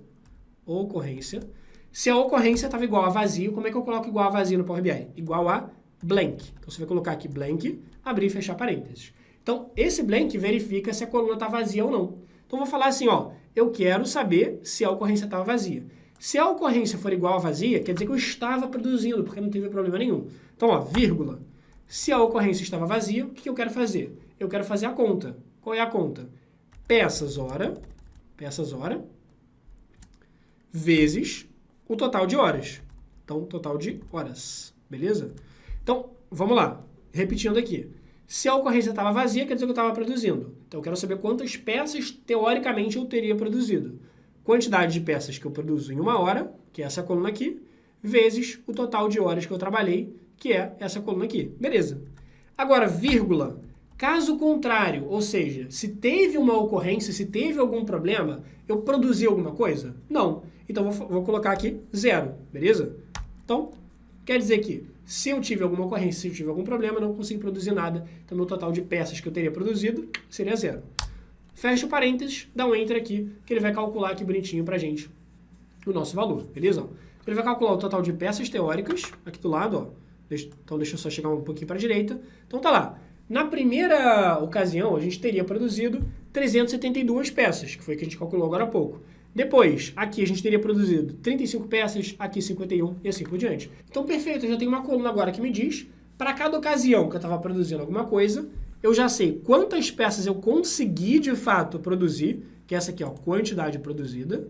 se a ocorrência estava igual a vazio, como é que eu coloco igual a vazio no Power BI? Igual a blank. Então, você vai colocar aqui blank, abrir e fechar parênteses. Então, esse blank verifica se a coluna está vazia ou não. Então, vou falar assim, ó, eu quero saber se a ocorrência estava vazia. Se a ocorrência for igual a vazia, quer dizer que eu estava produzindo, porque não teve problema nenhum. Então, ó, vírgula. Se a ocorrência estava vazia, o que eu quero fazer? Eu quero fazer a conta. Qual é a conta? Peças hora, vezes o total de horas. Então, total de horas, beleza? Então, vamos lá. Repetindo aqui. Se a ocorrência estava vazia, quer dizer que eu estava produzindo. Então, eu quero saber quantas peças, teoricamente, eu teria produzido. Quantidade de peças que eu produzo em uma hora, que é essa coluna aqui, vezes o total de horas que eu trabalhei, que é essa coluna aqui. Beleza. Agora, vírgula. Caso contrário, ou seja, se teve uma ocorrência, se teve algum problema, eu produzi alguma coisa? Não. Então, vou colocar aqui 0, beleza? Então, quer dizer que se eu tive alguma ocorrência, se eu tive algum problema, eu não consigo produzir nada. Então, meu total de peças que eu teria produzido seria 0. Fecha o parênteses, dá um enter aqui, que ele vai calcular aqui bonitinho pra gente o nosso valor, beleza? Ele vai calcular o total de peças teóricas, aqui do lado, ó. Então, deixa eu só chegar um pouquinho para a direita. Então, tá lá. Na primeira ocasião, a gente teria produzido 372 peças, que foi o que a gente calculou agora há pouco. Depois, aqui a gente teria produzido 35 peças, aqui 51 e assim por diante. Então, perfeito, eu já tenho uma coluna agora que me diz, para cada ocasião que eu estava produzindo alguma coisa, eu já sei quantas peças eu consegui de fato produzir, que é essa aqui, ó, quantidade produzida.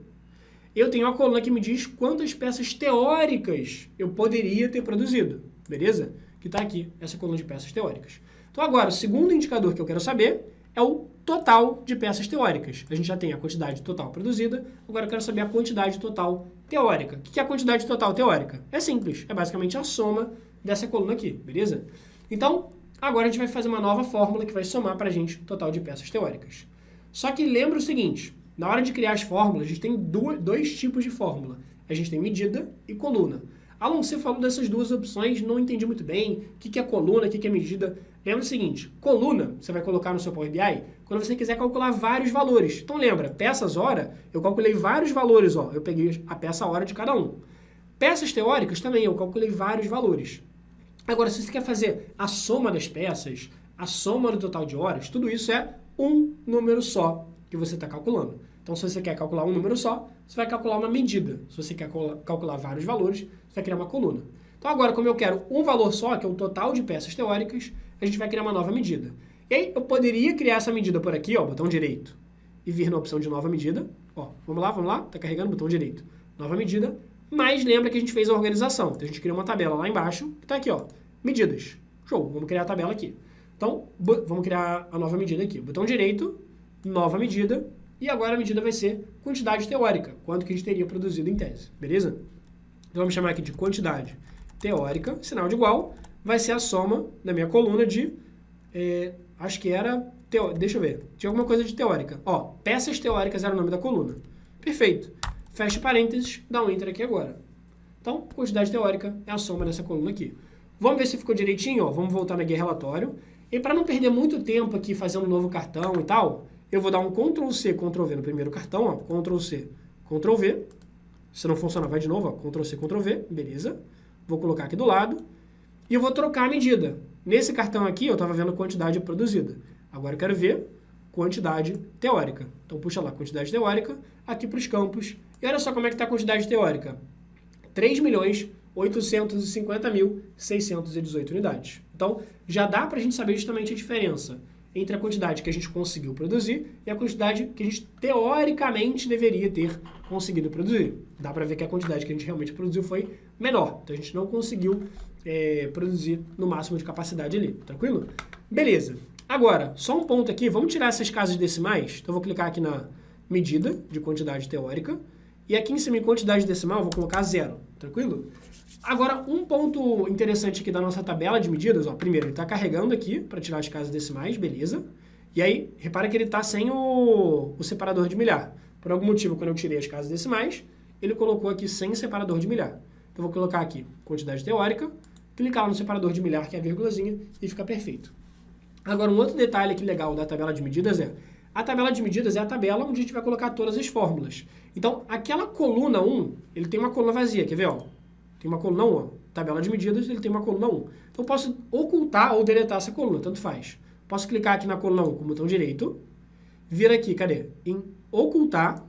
Eu tenho uma coluna que me diz quantas peças teóricas eu poderia ter produzido, beleza? Que está aqui, essa coluna de peças teóricas. Então agora, o segundo indicador que eu quero saber é o total de peças teóricas. A gente já tem a quantidade total produzida, agora eu quero saber a quantidade total teórica. O que é a quantidade total teórica? É simples, é basicamente a soma dessa coluna aqui, beleza? Então, agora a gente vai fazer uma nova fórmula que vai somar para a gente o total de peças teóricas. Só que lembra o seguinte, na hora de criar as fórmulas, a gente tem dois tipos de fórmula. A gente tem medida e coluna. Alan, você falou dessas duas opções, não entendi muito bem. O que é coluna, o que é medida? Lembra o seguinte, coluna, você vai colocar no seu Power BI quando você quiser calcular vários valores. Então lembra, peças hora, eu calculei vários valores, ó. Eu peguei a peça hora de cada um. Peças teóricas também, eu calculei vários valores. Agora, se você quer fazer a soma das peças, a soma do total de horas, tudo isso é um número só que você está calculando. Então, se você quer calcular um número só, você vai calcular uma medida. Se você quer calcular vários valores, você vai criar uma coluna. Então, agora, como eu quero um valor só, que é o total de peças teóricas, a gente vai criar uma nova medida. E aí, eu poderia criar essa medida por aqui, ó, botão direito, e vir na opção de nova medida. Ó, vamos lá, tá carregando, botão direito, nova medida. Mas lembra que a gente fez a organização. Então, a gente criou uma tabela lá embaixo, que tá aqui, ó, medidas. Show, vamos criar a tabela aqui. Então, vamos criar a nova medida aqui. Botão direito, nova medida, e agora a medida vai ser quantidade teórica, quanto que a gente teria produzido em tese, beleza? Então, vamos chamar aqui de quantidade teórica, sinal de igual, vai ser a soma da minha coluna de, acho que era, deixa eu ver, tinha alguma coisa de teórica. Ó, peças teóricas era o nome da coluna. Perfeito. Fecha parênteses, dá um enter aqui agora. Então, quantidade teórica é a soma dessa coluna aqui. Vamos ver se ficou direitinho, ó, vamos voltar na guia relatório. E para não perder muito tempo aqui fazendo um novo cartão e tal, eu vou dar um Ctrl+C, Ctrl+V no primeiro cartão, ó, Ctrl+C, Ctrl+V. Se não funcionar, vai de novo, ó, Ctrl+C, Ctrl+V, beleza. Vou colocar aqui do lado e eu vou trocar a medida. Nesse cartão aqui, eu estava vendo quantidade produzida. Agora eu quero ver quantidade teórica. Então, puxa lá, quantidade teórica, aqui para os campos. E olha só como é que está a quantidade teórica. 3.850.618 unidades. Então, já dá para a gente saber justamente a diferença entre a quantidade que a gente conseguiu produzir e a quantidade que a gente teoricamente deveria ter conseguido produzir. Dá para ver que a quantidade que a gente realmente produziu foi menor. Então, a gente não conseguiu produzir no máximo de capacidade ali. Tranquilo? Beleza. Agora, só um ponto aqui. Vamos tirar essas casas decimais. Então, eu vou clicar aqui na medida de quantidade teórica. E aqui em cima, em quantidade decimal, eu vou colocar 0. Tranquilo? Agora, um ponto interessante aqui da nossa tabela de medidas, ó, primeiro, ele está carregando aqui para tirar as casas decimais, beleza. E aí, repara que ele está sem o separador de milhar. Por algum motivo, quando eu tirei as casas decimais, ele colocou aqui sem separador de milhar. Então, eu vou colocar aqui quantidade teórica, clicar lá no separador de milhar, que é a vírgulazinha, e fica perfeito. Agora, um outro detalhe aqui legal da tabela de medidas é, a tabela de medidas é a tabela onde a gente vai colocar todas as fórmulas. Então, aquela coluna 1, ele tem uma coluna vazia, quer ver, ó? Tem uma coluna 1, ó. Tabela de medidas, ele tem uma coluna 1. Então, eu posso ocultar ou deletar essa coluna, tanto faz. Posso clicar aqui na coluna 1 com o botão direito, vir aqui, cadê? Em ocultar,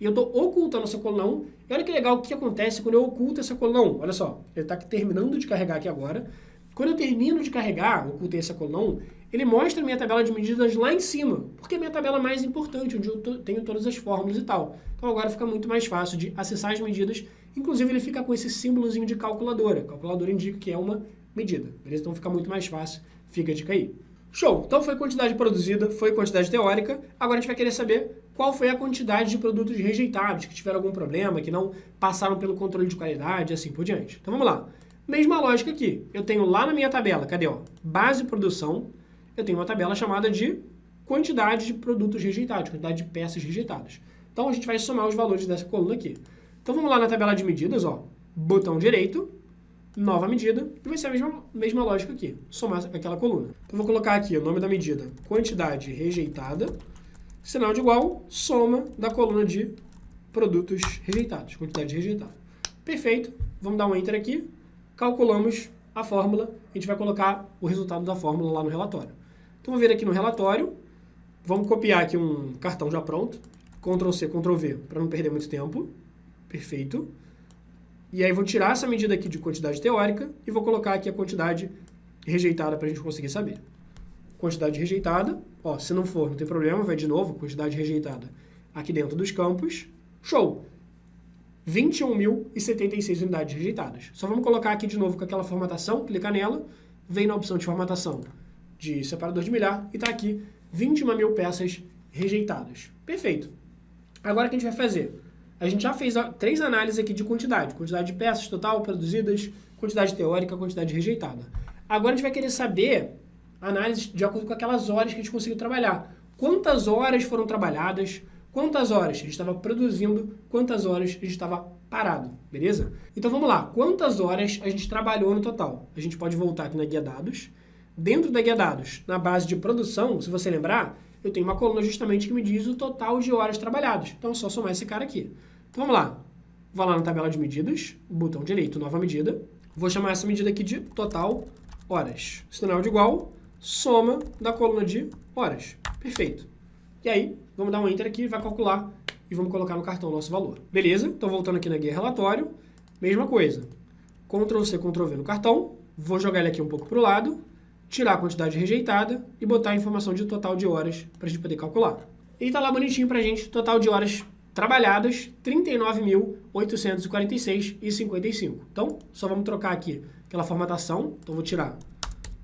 e eu estou ocultando essa coluna 1. E olha que legal o que acontece quando eu oculto essa coluna 1. Olha só, ele está terminando de carregar aqui agora. Quando eu termino de carregar, ocultei essa coluna 1, ele mostra a minha tabela de medidas lá em cima, porque é a minha tabela mais importante, onde eu tenho todas as fórmulas e tal. Então agora fica muito mais fácil de acessar as medidas, inclusive ele fica com esse símbolozinho de calculadora. A calculadora indica que é uma medida, beleza? Então fica muito mais fácil, fica a dica aí. Show! Então foi quantidade produzida, foi quantidade teórica, agora a gente vai querer saber qual foi a quantidade de produtos rejeitados, que tiveram algum problema, que não passaram pelo controle de qualidade e assim por diante. Então vamos lá. Mesma lógica aqui, eu tenho lá na minha tabela, cadê, ó? Base produção, eu tenho uma tabela chamada de quantidade de produtos rejeitados, quantidade de peças rejeitadas. Então a gente vai somar os valores dessa coluna aqui. Então vamos lá na tabela de medidas, ó, botão direito, nova medida, e vai ser a mesma lógica aqui, somar aquela coluna. Então vou colocar aqui o nome da medida, quantidade rejeitada, sinal de igual, soma da coluna de produtos rejeitados, quantidade rejeitada. Perfeito, vamos dar um enter aqui, calculamos a fórmula, a gente vai colocar o resultado da fórmula lá no relatório. Então, vou vir aqui no relatório, vamos copiar aqui um cartão já pronto, Ctrl+C, Ctrl+V, para não perder muito tempo. Perfeito. E aí, vou tirar essa medida aqui de quantidade teórica e vou colocar aqui a quantidade rejeitada para a gente conseguir saber. Quantidade rejeitada, ó, se não for, não tem problema, vai de novo, quantidade rejeitada aqui dentro dos campos. Show! 21.076 unidades rejeitadas. Só vamos colocar aqui de novo com aquela formatação, clicar nela, vem na opção de formatação de separador de milhar e está aqui 21.000 peças rejeitadas. Perfeito. Agora o que a gente vai fazer? A gente já fez 3 análises aqui de quantidade. Quantidade de peças total produzidas, quantidade teórica, quantidade rejeitada. Agora a gente vai querer saber análise de acordo com aquelas horas que a gente conseguiu trabalhar. Quantas horas foram trabalhadas, quantas horas a gente estava produzindo, quantas horas a gente estava parado, beleza? Então vamos lá, quantas horas a gente trabalhou no total? A gente pode voltar aqui na guia dados. Dentro da guia dados, na base de produção, se você lembrar, eu tenho uma coluna justamente que me diz o total de horas trabalhadas. Então é só somar esse cara aqui. Então vamos lá, vou lá na tabela de medidas, botão direito, nova medida. Vou chamar essa medida aqui de total horas. Sinal de igual, soma da coluna de horas. Perfeito. E aí, vamos dar um enter aqui, vai calcular e vamos colocar no cartão o nosso valor. Beleza? Então, voltando aqui na guia relatório, mesma coisa. Ctrl+C, Ctrl+V no cartão, vou jogar ele aqui um pouco para o lado, tirar a quantidade rejeitada e botar a informação de total de horas para a gente poder calcular. E está lá bonitinho para a gente, total de horas trabalhadas, 39.846,55. Então, só vamos trocar aqui aquela formatação. Então, vou tirar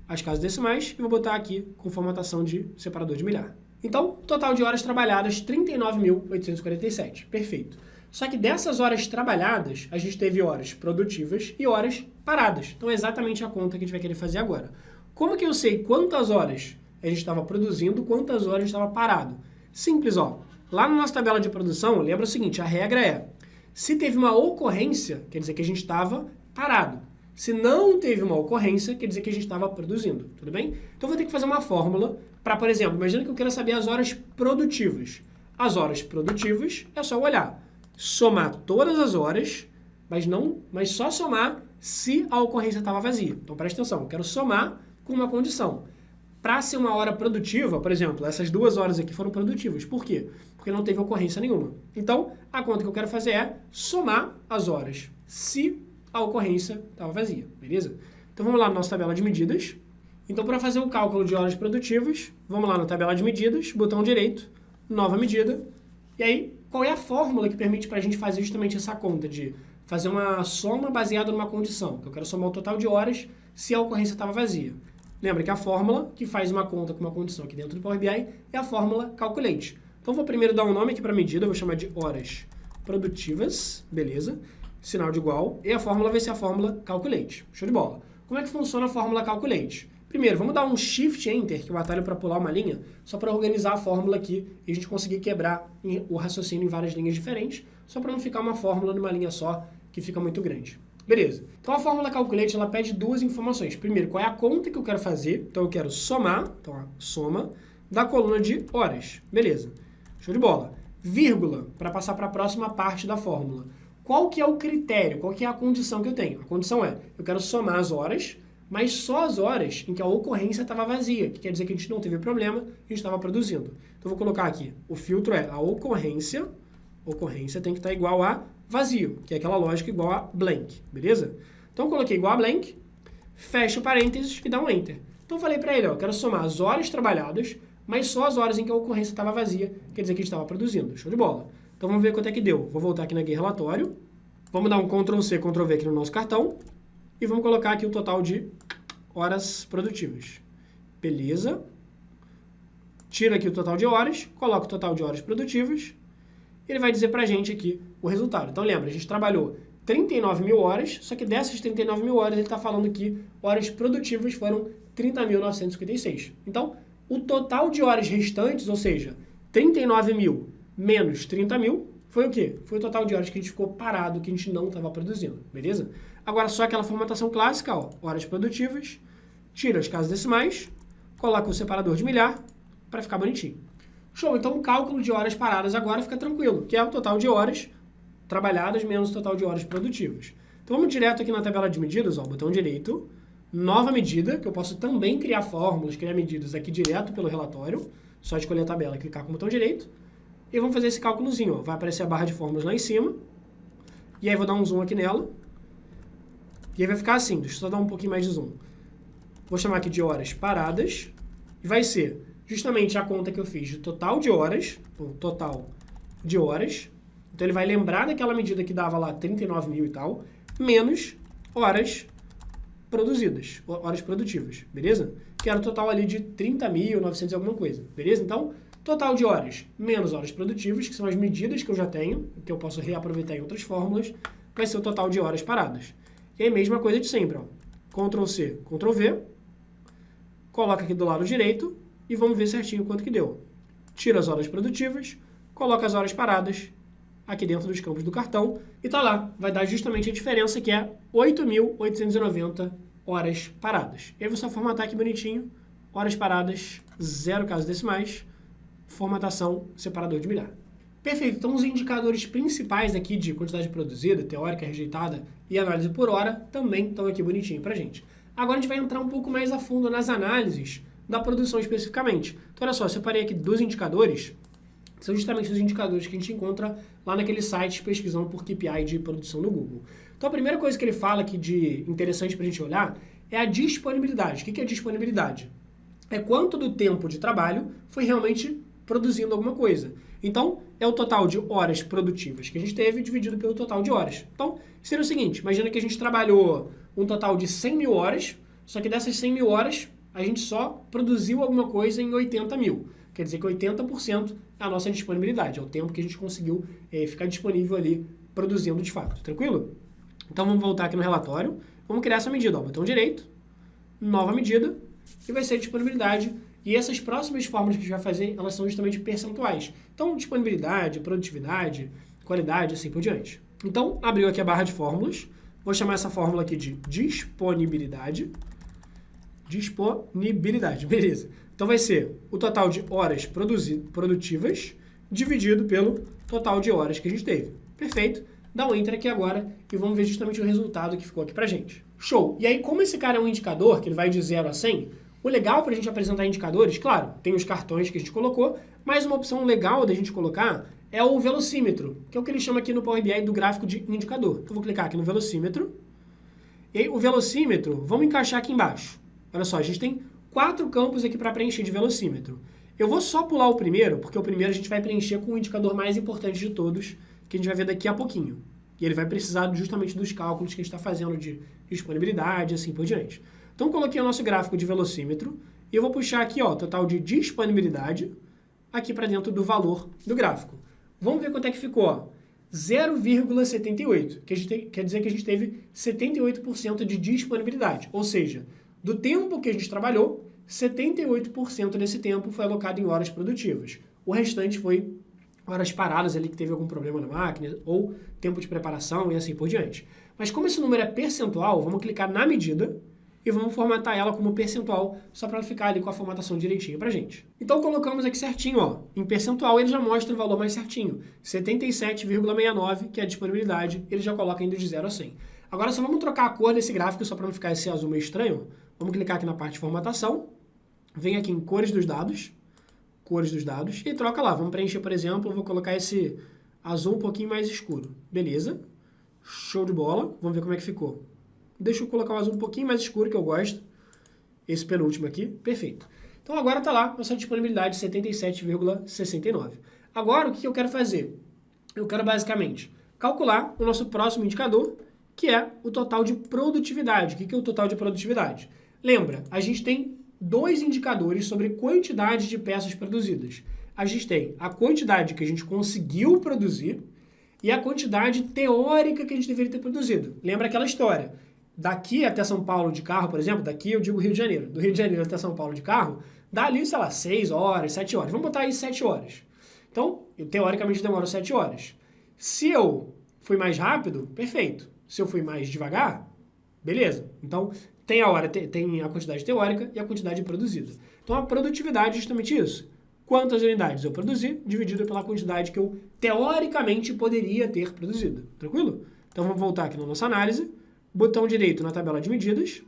as casas decimais e vou botar aqui com formatação de separador de milhar. Então, total de horas trabalhadas, 39.847. Perfeito. Só que dessas horas trabalhadas, a gente teve horas produtivas e horas paradas. Então, é exatamente a conta que a gente vai querer fazer agora. Como que eu sei quantas horas a gente estava produzindo, quantas horas a gente estava parado? Simples, ó. Lá na nossa tabela de produção, lembra o seguinte, a regra é, se teve uma ocorrência, quer dizer que a gente estava parado. Se não teve uma ocorrência, quer dizer que a gente estava produzindo, tudo bem? Então, vou ter que fazer uma fórmula para, por exemplo, imagina que eu quero saber as horas produtivas. As horas produtivas é só olhar, somar todas as horas, mas só somar se a ocorrência estava vazia. Então, presta atenção, eu quero somar com uma condição. Para ser uma hora produtiva, por exemplo, essas 2 horas aqui foram produtivas. Por quê? Porque não teve ocorrência nenhuma. Então, a conta que eu quero fazer é somar as horas se a ocorrência estava vazia, beleza? Então, vamos lá na nossa tabela de medidas. Então, para fazer o cálculo de horas produtivas, vamos lá na tabela de medidas, botão direito, nova medida. E aí, qual é a fórmula que permite para a gente fazer justamente essa conta de fazer uma soma baseada numa condição? Que eu quero somar o total de horas se a ocorrência estava vazia. Lembra que a fórmula que faz uma conta com uma condição aqui dentro do Power BI é a fórmula calculate. Então, vou primeiro dar um nome aqui para a medida, vou chamar de horas produtivas, beleza? Sinal de igual, e a fórmula vai ser a fórmula calculate. Show de bola. Como é que funciona a fórmula calculate? Primeiro, vamos dar um Shift Enter, que é o atalho para pular uma linha, só para organizar a fórmula aqui e a gente conseguir quebrar o raciocínio em várias linhas diferentes, só para não ficar uma fórmula numa linha só, que fica muito grande. Beleza. Então, a fórmula calculate, ela pede 2 informações. Primeiro, qual é a conta que eu quero fazer? Então, eu quero somar, então, a soma da coluna de horas. Beleza. Show de bola. Vírgula, para passar para a próxima parte da fórmula. Qual que é o critério? Qual que é a condição que eu tenho? A condição é, eu quero somar as horas mas só as horas em que a ocorrência estava vazia, que quer dizer que a gente não teve problema, a gente estava produzindo. Então, vou colocar aqui, o filtro é a ocorrência tem que estar igual a vazio, que é aquela lógica igual a blank, beleza? Então, eu coloquei igual a blank, fecho parênteses e dá um enter. Então, eu falei para ele, ó, eu quero somar as horas trabalhadas, mas só as horas em que a ocorrência estava vazia, quer dizer que a gente estava produzindo. Show de bola. Então, vamos ver quanto é que deu. Vou voltar aqui na guia relatório, vamos dar um Ctrl+C, Ctrl+V aqui no nosso cartão, e vamos colocar aqui o total de horas produtivas. Beleza. Tira aqui o total de horas, coloca o total de horas produtivas, e ele vai dizer pra gente aqui o resultado. Então lembra, a gente trabalhou 39 mil horas, só que dessas 39 mil horas ele está falando que horas produtivas foram 30.956. Então, o total de horas restantes, ou seja, 39 mil menos 30 mil, foi o quê? Foi o total de horas que a gente ficou parado, que a gente não estava produzindo, beleza? Agora, só aquela formatação clássica, ó, horas produtivas, tira as casas decimais, coloca o separador de milhar para ficar bonitinho. Show, então o cálculo de horas paradas agora fica tranquilo, que é o total de horas trabalhadas menos o total de horas produtivas. Então vamos direto aqui na tabela de medidas, ó, botão direito, nova medida, que eu posso também criar fórmulas, criar medidas aqui direto pelo relatório, só escolher a tabela e clicar com o botão direito, e vamos fazer esse cálculozinho, ó. Vai aparecer a barra de fórmulas lá em cima, e aí vou dar um zoom aqui nela, e aí vai ficar assim, deixa eu só dar um pouquinho mais de zoom. Vou chamar aqui de horas paradas, e vai ser justamente a conta que eu fiz de total de horas, o total de horas, então ele vai lembrar daquela medida que dava lá 39 mil e tal, menos horas produzidas, horas produtivas, beleza? Que era o total ali de 30.900 e alguma coisa, beleza? Então, total de horas menos horas produtivas, que são as medidas que eu já tenho, que eu posso reaproveitar em outras fórmulas, vai ser o total de horas paradas. E aí, mesma coisa de sempre, ó. Ctrl+C, Ctrl+V, coloca aqui do lado direito e vamos ver certinho quanto que deu. Tira as horas produtivas, coloca as horas paradas aqui dentro dos campos do cartão e tá lá. Vai dar justamente a diferença que é 8.890 horas paradas. E aí você vai formatar aqui bonitinho, horas paradas, 0 casas decimais, formatação, separador de milhar. Perfeito, então os indicadores principais aqui de quantidade produzida, teórica, rejeitada e análise por hora também estão aqui bonitinho pra gente. Agora a gente vai entrar um pouco mais a fundo nas análises da produção especificamente. Então olha só, eu separei aqui 2 indicadores, são justamente os indicadores que a gente encontra lá naquele site pesquisando por KPI de produção no Google. Então a primeira coisa que ele fala aqui de interessante pra gente olhar é a disponibilidade. O que é a disponibilidade? É quanto do tempo de trabalho foi realmente produzindo alguma coisa. Então, é o total de horas produtivas que a gente teve dividido pelo total de horas. Então, seria o seguinte, imagina que a gente trabalhou um total de 100 mil horas, só que dessas 100 mil horas, a gente só produziu alguma coisa em 80 mil. Quer dizer que 80% é a nossa disponibilidade, é o tempo que a gente conseguiu ficar disponível ali produzindo de fato. Tranquilo? Então, vamos voltar aqui no relatório. Vamos criar essa medida, ó, botão direito, nova medida, e vai ser a disponibilidade. E essas próximas fórmulas que a gente vai fazer, elas são justamente percentuais. Então, disponibilidade, produtividade, qualidade, assim por diante. Então, abriu aqui a barra de fórmulas. Vou chamar essa fórmula aqui de disponibilidade. Disponibilidade, beleza. Então, vai ser o total de horas produtivas dividido pelo total de horas que a gente teve. Perfeito. Dá um Enter aqui agora e vamos ver justamente o resultado que ficou aqui pra gente. Show! E aí, como esse cara é um indicador, que ele vai de 0 a 100, o legal para a gente apresentar indicadores, claro, tem os cartões que a gente colocou, mas uma opção legal da gente colocar é o velocímetro, que é o que ele chama aqui no Power BI do gráfico de indicador. Então, eu vou clicar aqui no velocímetro, e aí o velocímetro, vamos encaixar aqui embaixo. Olha só, a gente tem 4 campos aqui para preencher de velocímetro. Eu vou só pular o primeiro, porque o primeiro a gente vai preencher com o indicador mais importante de todos, que a gente vai ver daqui a pouquinho. E ele vai precisar justamente dos cálculos que a gente está fazendo de disponibilidade e assim por diante. Então, coloquei o nosso gráfico de velocímetro e eu vou puxar aqui, ó, total de disponibilidade aqui para dentro do valor do gráfico. Vamos ver quanto é que ficou, ó. 0,78, quer dizer que a gente teve 78% de disponibilidade. Ou seja, do tempo que a gente trabalhou, 78% desse tempo foi alocado em horas produtivas. O restante foi horas paradas ali que teve algum problema na máquina ou tempo de preparação e assim por diante. Mas como esse número é percentual, vamos clicar na medida e vamos formatar ela como percentual, só para ela ficar ali com a formatação direitinho pra gente. Então colocamos aqui certinho, ó, em percentual ele já mostra o valor mais certinho, 77,69, que é a disponibilidade, ele já coloca indo de 0 a 100. Agora só vamos trocar a cor desse gráfico só para não ficar esse azul meio estranho. Vamos clicar aqui na parte de formatação, vem aqui em cores dos dados, e troca lá. Vamos preencher, por exemplo, vou colocar esse azul um pouquinho mais escuro. Beleza, show de bola. Vamos ver como é que ficou. Deixa eu colocar o azul um pouquinho mais escuro, que eu gosto. Esse penúltimo aqui, perfeito. Então agora está lá nossa disponibilidade 77,69. Agora o que eu quero fazer? Eu quero basicamente calcular o nosso próximo indicador, que é o total de produtividade. O que é o total de produtividade? Lembra, a gente tem dois indicadores sobre quantidade de peças produzidas. A gente tem a quantidade que a gente conseguiu produzir e a quantidade teórica que a gente deveria ter produzido. Lembra aquela história? Daqui até São Paulo de carro, por exemplo, daqui eu digo Rio de Janeiro. Do Rio de Janeiro até São Paulo de carro, dá ali, sei lá, 6 horas, 7 horas. Vamos botar aí 7 horas. Então, eu teoricamente demoro 7 horas. Se eu fui mais rápido, perfeito. Se eu fui mais devagar, beleza. Então, tem a quantidade teórica e a quantidade produzida. Então, a produtividade é justamente isso. Quantas unidades eu produzi, dividido pela quantidade que eu teoricamente poderia ter produzido. Tranquilo? Então, vamos voltar aqui na nossa análise. Botão direito na tabela de medidas.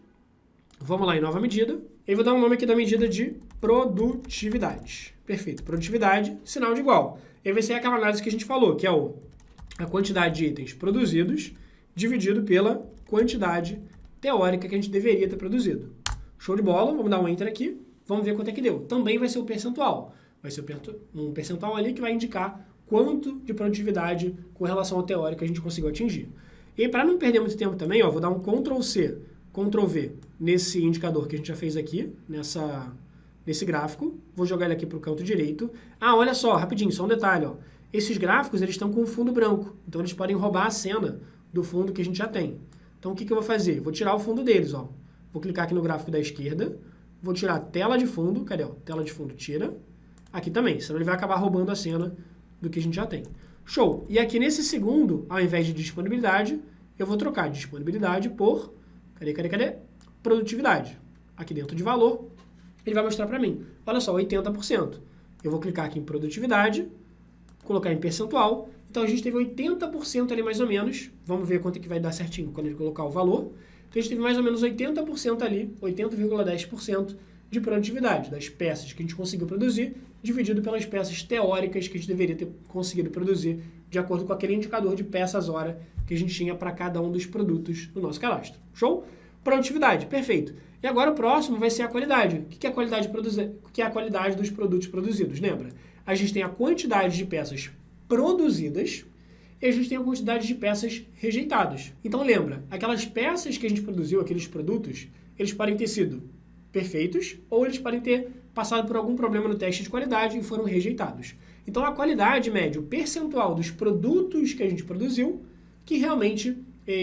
Vamos lá em nova medida. E vou dar um nome aqui da medida de produtividade. Perfeito. Produtividade, sinal de igual. E vai ser aquela análise que a gente falou, que é a quantidade de itens produzidos dividido pela quantidade teórica que a gente deveria ter produzido. Show de bola. Vamos dar um Enter aqui. Vamos ver quanto é que deu. Também vai ser o percentual. Vai ser um percentual ali que vai indicar quanto de produtividade com relação ao teórico a gente conseguiu atingir. E para não perder muito tempo também, vou dar um Ctrl+C, Ctrl+V nesse indicador que a gente já fez aqui, nesse gráfico. Vou jogar ele aqui para o canto direito. Olha só, rapidinho, só um detalhe. Esses gráficos eles estão com fundo branco, então eles podem roubar a cena do fundo que a gente já tem. Então o que eu vou fazer? Vou tirar o fundo deles. Vou clicar aqui no gráfico da esquerda, vou tirar a tela de fundo. Cadê? Tela de fundo, tira. Aqui também, senão ele vai acabar roubando a cena do que a gente já tem. Show! E aqui nesse segundo, ao invés de disponibilidade, eu vou trocar disponibilidade por, cadê? Produtividade. Aqui dentro de valor, ele vai mostrar para mim, olha só, 80%. Eu vou clicar aqui em produtividade, colocar em percentual, então a gente teve 80% ali mais ou menos, vamos ver quanto é que vai dar certinho quando ele colocar o valor. Então a gente teve mais ou menos 80% ali, 80,10% de produtividade das peças que a gente conseguiu produzir, dividido pelas peças teóricas que a gente deveria ter conseguido produzir, de acordo com aquele indicador de peças hora que a gente tinha para cada um dos produtos do nosso cadastro. Show? Produtividade, perfeito. E agora o próximo vai ser a qualidade. O que é a qualidade, que é a qualidade dos produtos produzidos? Lembra? A gente tem a quantidade de peças produzidas e a gente tem a quantidade de peças rejeitadas. Então lembra, aquelas peças que a gente produziu, aqueles produtos, eles podem ter sido perfeitos ou eles podem ter passado por algum problema no teste de qualidade e foram rejeitados. Então a qualidade mede o percentual dos produtos que a gente produziu que realmente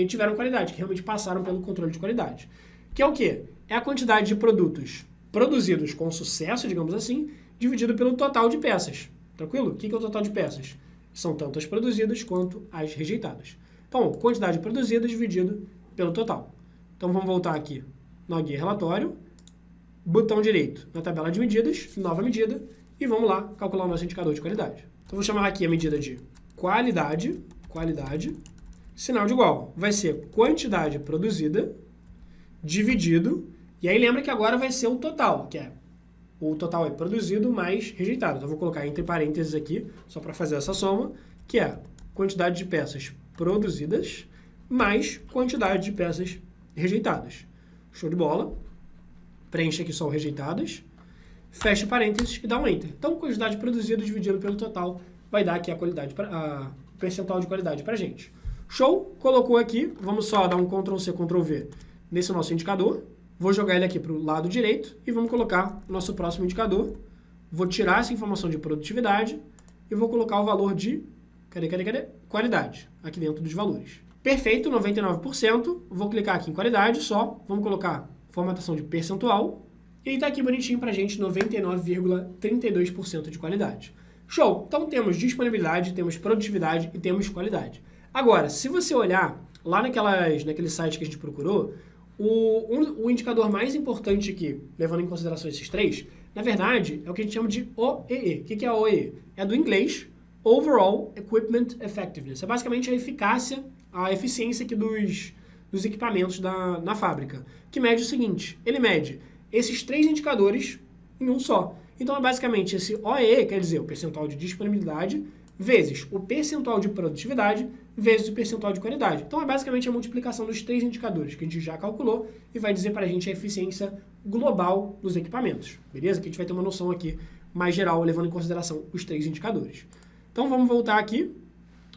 tiveram qualidade, que realmente passaram pelo controle de qualidade. Que é o quê? É a quantidade de produtos produzidos com sucesso, digamos assim, dividido pelo total de peças. Tranquilo? O que é o total de peças? São tanto as produzidas quanto as rejeitadas. Então, quantidade produzida dividido pelo total. Então, vamos voltar aqui no guia relatório, botão direito na tabela de medidas, nova medida, e vamos lá calcular o nosso indicador de qualidade. Então, vou chamar aqui a medida de qualidade, sinal de igual. Vai ser quantidade produzida dividido, e aí lembra que agora vai ser o total, que é o total é produzido mais rejeitado. Então, eu vou colocar entre parênteses aqui, só para fazer essa soma, que é quantidade de peças produzidas mais quantidade de peças rejeitadas. Show de bola. Preenche aqui só o rejeitadas, fecha parênteses e dá um Enter. Então, quantidade produzida dividido pelo total vai dar aqui a percentual de qualidade para a gente. Show? Colocou aqui. Vamos só dar um Ctrl+C, Ctrl+V nesse nosso indicador. Vou jogar ele aqui para o lado direito e vamos colocar o nosso próximo indicador. Vou tirar essa informação de produtividade e vou colocar o valor de qualidade, aqui dentro dos valores. Perfeito, 99%. Vou clicar aqui em qualidade só. Vamos colocar formatação de percentual. E aí está aqui bonitinho para a gente, 99,32% de qualidade. Show! Então temos disponibilidade, temos produtividade e temos qualidade. Agora, se você olhar lá naquele site que a gente procurou, o indicador mais importante aqui, levando em consideração esses três, na verdade, é o que a gente chama de OEE. O que é a OEE? É do inglês, Overall Equipment Effectiveness. É basicamente a eficiência aqui dos dos equipamentos na fábrica, que mede o seguinte, ele mede esses 3 indicadores em um só. Então, é basicamente esse OEE, quer dizer, o percentual de disponibilidade, vezes o percentual de produtividade, vezes o percentual de qualidade. Então, é basicamente a multiplicação dos 3 indicadores que a gente já calculou e vai dizer para a gente a eficiência global dos equipamentos, beleza? Que a gente vai ter uma noção aqui mais geral, levando em consideração os 3 indicadores. Então, vamos voltar aqui,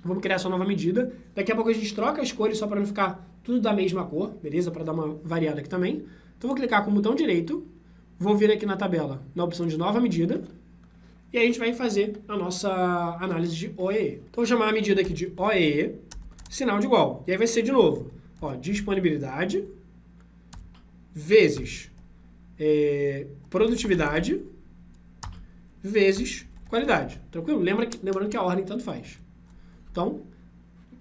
vamos criar essa nova medida. Daqui a pouco a gente troca as cores só para não ficar tudo da mesma cor, beleza? Para dar uma variada aqui também. Então, vou clicar com o botão direito, vou vir aqui na tabela, na opção de nova medida, e aí a gente vai fazer a nossa análise de OEE. Então, vou chamar a medida aqui de OEE, sinal de igual. E aí vai ser de novo, ó, disponibilidade vezes produtividade vezes qualidade. Tranquilo? Lembrando que a ordem tanto faz. Então,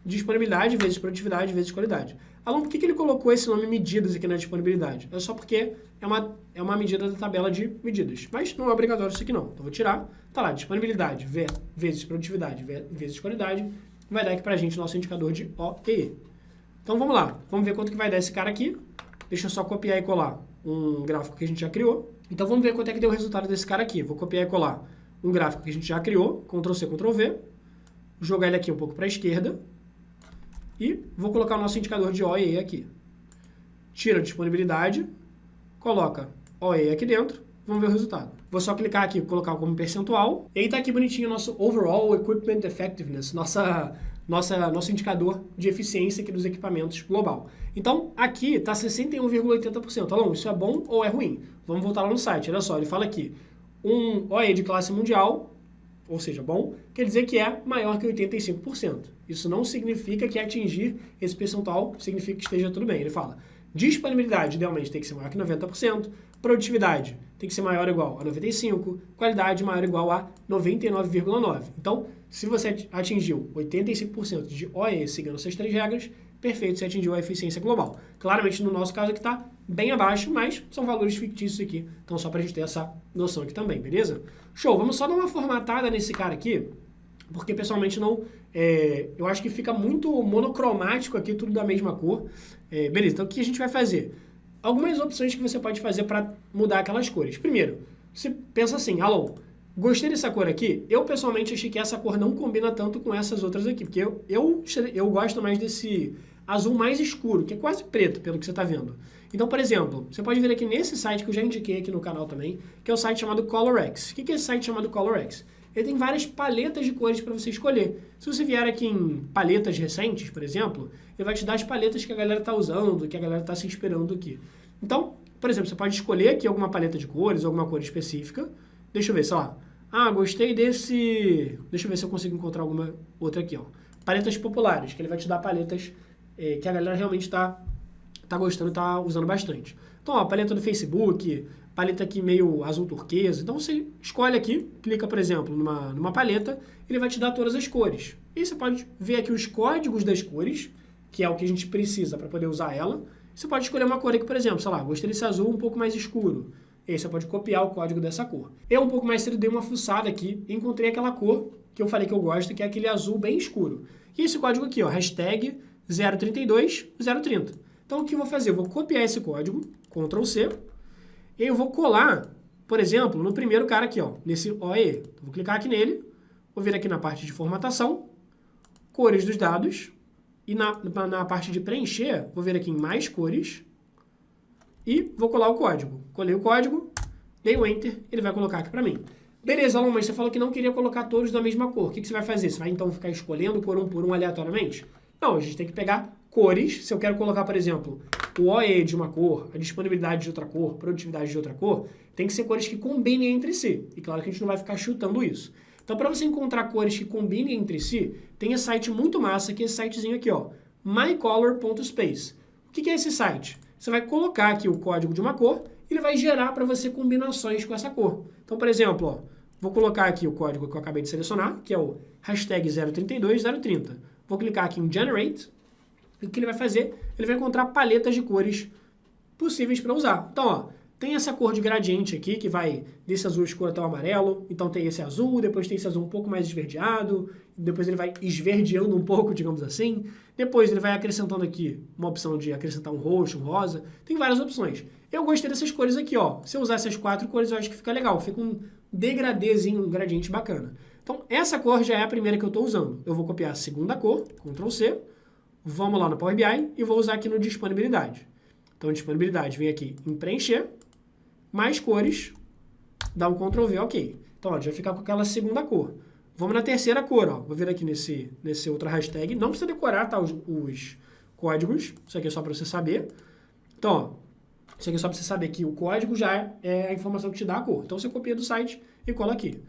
disponibilidade vezes produtividade vezes qualidade. Alon, por que ele colocou esse nome medidas aqui na disponibilidade? É só porque é uma medida da tabela de medidas. Mas não é obrigatório isso aqui não. Então, vou tirar. Tá lá, disponibilidade vezes produtividade vezes qualidade. Vai dar aqui pra gente o nosso indicador de OEE. Então, vamos lá. Vamos ver quanto que vai dar esse cara aqui. Deixa eu só copiar e colar um gráfico que a gente já criou. Então, vamos ver quanto é que deu o resultado desse cara aqui. Vou copiar e colar um gráfico que a gente já criou. Ctrl+C, Ctrl+V. Jogar ele aqui um pouco para a esquerda. E vou colocar o nosso indicador de OEE aqui. Tira a disponibilidade, coloca OEE aqui dentro, vamos ver o resultado. Vou só clicar aqui e colocar como percentual. E aí está aqui bonitinho o nosso Overall Equipment Effectiveness, nosso indicador de eficiência aqui dos equipamentos global. Então, aqui está 61,80%. Alon, isso é bom ou é ruim? Vamos voltar lá no site. Olha só, ele fala aqui, um OEE de classe mundial, ou seja, bom, quer dizer que é maior que 85%. Isso não significa que atingir esse percentual significa que esteja tudo bem. Ele fala, disponibilidade idealmente tem que ser maior que 90%, produtividade tem que ser maior ou igual a 95%, qualidade maior ou igual a 99,9%. Então, se você atingiu 85% de OEE seguindo essas 3 regras, perfeito, você atingiu a eficiência global. Claramente, no nosso caso aqui está bem abaixo, mas são valores fictícios aqui. Então, só para a gente ter essa noção aqui também, beleza? Show, vamos só dar uma formatada nesse cara aqui, porque pessoalmente não... eu acho que fica muito monocromático aqui, tudo da mesma cor. Beleza, então o que a gente vai fazer? Algumas opções que você pode fazer para mudar aquelas cores. Primeiro, você pensa assim, alô, gostei dessa cor aqui? Eu pessoalmente achei que essa cor não combina tanto com essas outras aqui, porque eu gosto mais desse azul mais escuro, que é quase preto, pelo que você está vendo. Então, por exemplo, você pode vir aqui nesse site que eu já indiquei aqui no canal também, que é o site chamado ColorX. O que é esse site chamado ColorX? Ele tem várias paletas de cores para você escolher. Se você vier aqui em paletas recentes, por exemplo, ele vai te dar as paletas que a galera está usando, que a galera está se inspirando aqui. Então, por exemplo, você pode escolher aqui alguma paleta de cores, alguma cor específica. Deixa eu ver, sei lá. Ah, gostei desse... Deixa eu ver se eu consigo encontrar alguma outra aqui, ó. Paletas populares, que ele vai te dar paletas que a galera realmente está gostando, está usando bastante. Então, ó, paleta do Facebook, paleta aqui meio azul turquesa. Então, você escolhe aqui, clica, por exemplo, numa paleta, ele vai te dar todas as cores. E você pode ver aqui os códigos das cores, que é o que a gente precisa para poder usar ela. Você pode escolher uma cor aqui, por exemplo, sei lá, gostei desse azul um pouco mais escuro. E aí você pode copiar o código dessa cor. Eu, um pouco mais cedo, dei uma fuçada aqui e encontrei aquela cor que eu falei que eu gosto, que é aquele azul bem escuro. E esse código aqui, ó, hashtag 032-030. Então, o que eu vou fazer? Eu vou copiar esse código, Ctrl+C, e eu vou colar, por exemplo, no primeiro cara aqui, ó, nesse OEE. Então, vou clicar aqui nele, vou vir aqui na parte de formatação, cores dos dados, e na parte de preencher, vou vir aqui em mais cores, e vou colar o código. Colei o código, dei o Enter, ele vai colocar aqui para mim. Beleza, Alon, mas você falou que não queria colocar todos da mesma cor. O que você vai fazer? Você vai então ficar escolhendo por um aleatoriamente? Não, a gente tem que pegar cores. Se eu quero colocar, por exemplo, o OE de uma cor, a disponibilidade de outra cor, produtividade de outra cor, tem que ser cores que combinem entre si. E claro que a gente não vai ficar chutando isso. Então, para você encontrar cores que combinem entre si, tem esse site muito massa, que é esse sitezinho aqui, ó, mycolor.space. O que é esse site? Você vai colocar aqui o código de uma cor e ele vai gerar para você combinações com essa cor. Então, por exemplo, ó, vou colocar aqui o código que eu acabei de selecionar, que é o hashtag 032-030. Vou clicar aqui em Generate. E o que ele vai fazer? Ele vai encontrar paletas de cores possíveis para usar. Então, ó, tem essa cor de gradiente aqui, que vai desse azul escuro até o amarelo. Então, tem esse azul, depois tem esse azul um pouco mais esverdeado, depois ele vai esverdeando um pouco, digamos assim. Depois ele vai acrescentando aqui uma opção de acrescentar um roxo, um rosa. Tem várias opções. Eu gostei dessas cores aqui, ó. Se eu usar essas 4 cores, eu acho que fica legal. Fica um degradêzinho, um gradiente bacana. Então, essa cor já é a primeira que eu estou usando. Eu vou copiar a segunda cor, Ctrl C. Vamos lá no Power BI e vou usar aqui no disponibilidade. Então, disponibilidade, vem aqui em preencher, mais cores, dá um Ctrl V, ok. Então, ó, já fica com aquela segunda cor. Vamos na terceira cor, ó. Vou vir aqui nesse outra hashtag. Não precisa decorar, tá, os códigos. Isso aqui é só para você saber. Então, ó, isso aqui é só para você saber que o código já é a informação que te dá a cor. Então, você copia do site e cola aqui.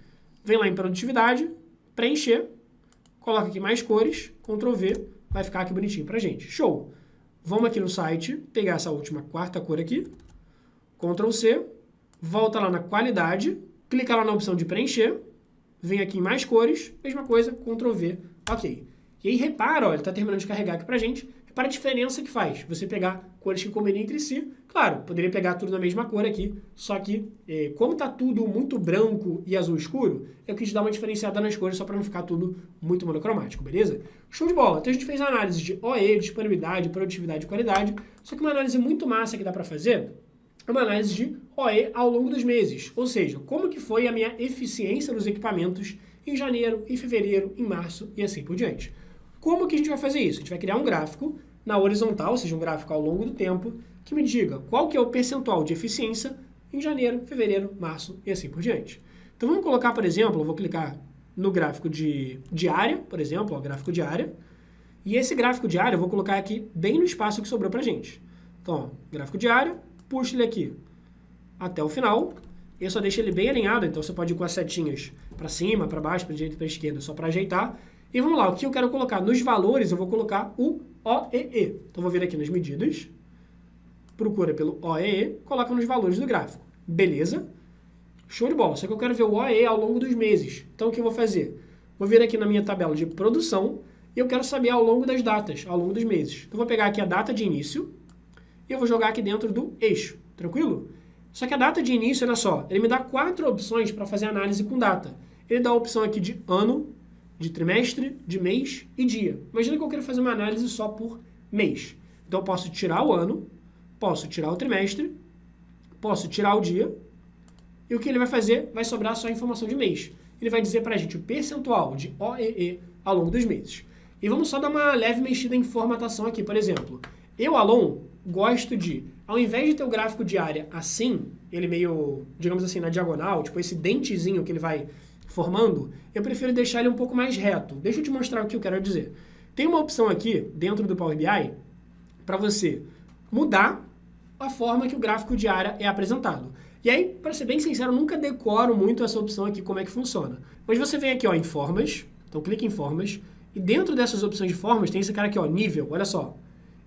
Vem lá em produtividade, preencher, coloca aqui mais cores, Ctrl V, vai ficar aqui bonitinho pra gente. Show! Vamos aqui no site, pegar essa última quarta cor aqui, Ctrl C, volta lá na qualidade, clica lá na opção de preencher, vem aqui em mais cores, mesma coisa, Ctrl V, ok. E aí repara, ó, ele está terminando de carregar aqui pra gente, repara a diferença que faz você pegar cores que combinem entre si. Claro, poderia pegar tudo na mesma cor aqui, só que como está tudo muito branco e azul escuro, eu quis dar uma diferenciada nas cores só para não ficar tudo muito monocromático, beleza? Show de bola! Então a gente fez a análise de OE, disponibilidade, produtividade e qualidade, só que uma análise muito massa que dá para fazer é uma análise de OE ao longo dos meses, ou seja, como que foi a minha eficiência nos equipamentos em janeiro, em fevereiro, em março e assim por diante. Como que a gente vai fazer isso? A gente vai criar um gráfico na horizontal, ou seja, um gráfico ao longo do tempo, que me diga qual que é o percentual de eficiência em janeiro, fevereiro, março e assim por diante. Então vamos colocar, por exemplo, eu vou clicar no gráfico de área, por exemplo, ó, gráfico de área, e esse gráfico de área eu vou colocar aqui bem no espaço que sobrou pra gente. Então, ó, gráfico de área, puxo ele aqui até o final, eu só deixo ele bem alinhado, então você pode ir com as setinhas para cima, para baixo, para direita e para esquerda, só para ajeitar. E vamos lá, o que eu quero colocar? Nos valores eu vou colocar o OEE. Então vou vir aqui nas medidas, procura pelo OEE, coloca nos valores do gráfico. Beleza? Show de bola. Só que eu quero ver o OEE ao longo dos meses. Então o que eu vou fazer? Vou vir aqui na minha tabela de produção e eu quero saber ao longo das datas, ao longo dos meses. Então vou pegar aqui a data de início e eu vou jogar aqui dentro do eixo. Tranquilo? Só que a data de início, olha só, ele me dá 4 opções para fazer análise com data. Ele dá a opção aqui de ano, de trimestre, de mês e dia. Imagina que eu quero fazer uma análise só por mês. Então eu posso tirar o ano, posso tirar o trimestre, posso tirar o dia, e o que ele vai fazer? Vai sobrar só a informação de mês. Ele vai dizer para a gente o percentual de OEE ao longo dos meses. E vamos só dar uma leve mexida em formatação aqui. Por exemplo, eu, Alon, gosto de, ao invés de ter o gráfico de área assim, ele meio, digamos assim, na diagonal, tipo esse dentezinho que ele vai formando, eu prefiro deixar ele um pouco mais reto. Deixa eu te mostrar o que eu quero dizer. Tem uma opção aqui, dentro do Power BI, para você mudar a forma que o gráfico de área é apresentado. E aí, para ser bem sincero, eu nunca decoro muito essa opção aqui, como é que funciona. Mas você vem aqui, ó, em formas, então clica em formas, e dentro dessas opções de formas tem esse cara aqui, ó, nível, olha só.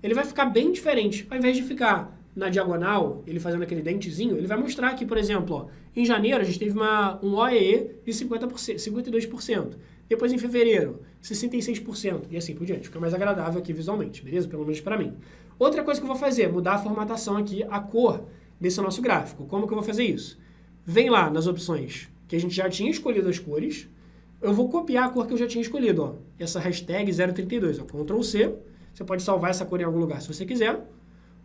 Ele vai ficar bem diferente. Ao invés de ficar na diagonal, ele fazendo aquele dentezinho, ele vai mostrar aqui, por exemplo, ó, em janeiro a gente teve um OEE de 50%, 52%. Depois em fevereiro, 66%. E assim por diante. Fica mais agradável aqui visualmente, beleza? Pelo menos para mim. Outra coisa que eu vou fazer é mudar a formatação aqui, a cor desse nosso gráfico. Como que eu vou fazer isso? Vem lá nas opções que a gente já tinha escolhido as cores. Eu vou copiar a cor que eu já tinha escolhido, ó. Essa hashtag 032, ó. Ctrl C. Você pode salvar essa cor em algum lugar se você quiser.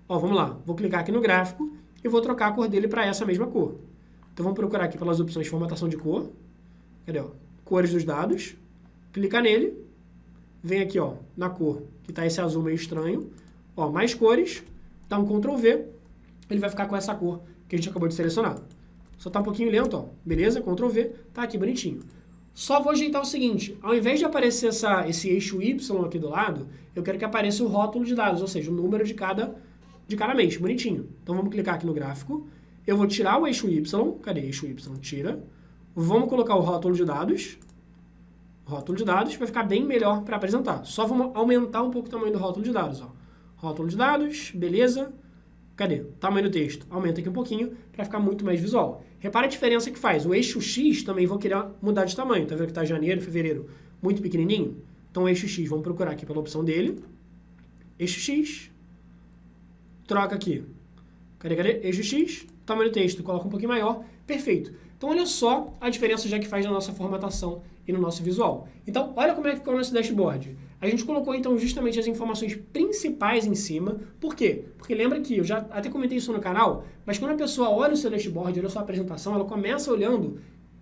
Ó, vamos lá. Vou clicar aqui no gráfico e vou trocar a cor dele para essa mesma cor. Então vamos procurar aqui pelas opções de formatação de cor. Cadê, ó? Cores dos dados. Clica nele. Vem aqui, ó, na cor que está esse azul meio estranho. Ó, mais cores. Dá um Ctrl V. Ele vai ficar com essa cor que a gente acabou de selecionar. Só tá um pouquinho lento, ó. Beleza? Ctrl V. Tá aqui bonitinho. Só vou ajeitar o seguinte, ao invés de aparecer esse eixo Y aqui do lado, eu quero que apareça o rótulo de dados, ou seja, o número de cada mês, bonitinho. Então vamos clicar aqui no gráfico, eu vou tirar o eixo Y, cadê eixo Y? Tira. Vamos colocar o rótulo de dados, vai ficar bem melhor para apresentar. Só vamos aumentar um pouco o tamanho do rótulo de dados, ó. Rótulo de dados, beleza. Cadê? Tamanho do texto. Aumenta aqui um pouquinho para ficar muito mais visual. Repara a diferença que faz. O eixo X também vou querer mudar de tamanho. Tá vendo que tá janeiro, fevereiro muito pequenininho? Então o eixo X, vamos procurar aqui pela opção dele. Eixo X. Troca aqui. Cadê? Eixo X. Tamanho do texto, coloca um pouquinho maior. Perfeito. Então olha só a diferença já que faz na nossa formatação e no nosso visual. Então, olha como é que ficou o nosso dashboard. A gente colocou, então, justamente as informações principais em cima. Por quê? Porque lembra que eu já até comentei isso no canal, mas quando a pessoa olha o seu dashboard, olha a sua apresentação, ela começa olhando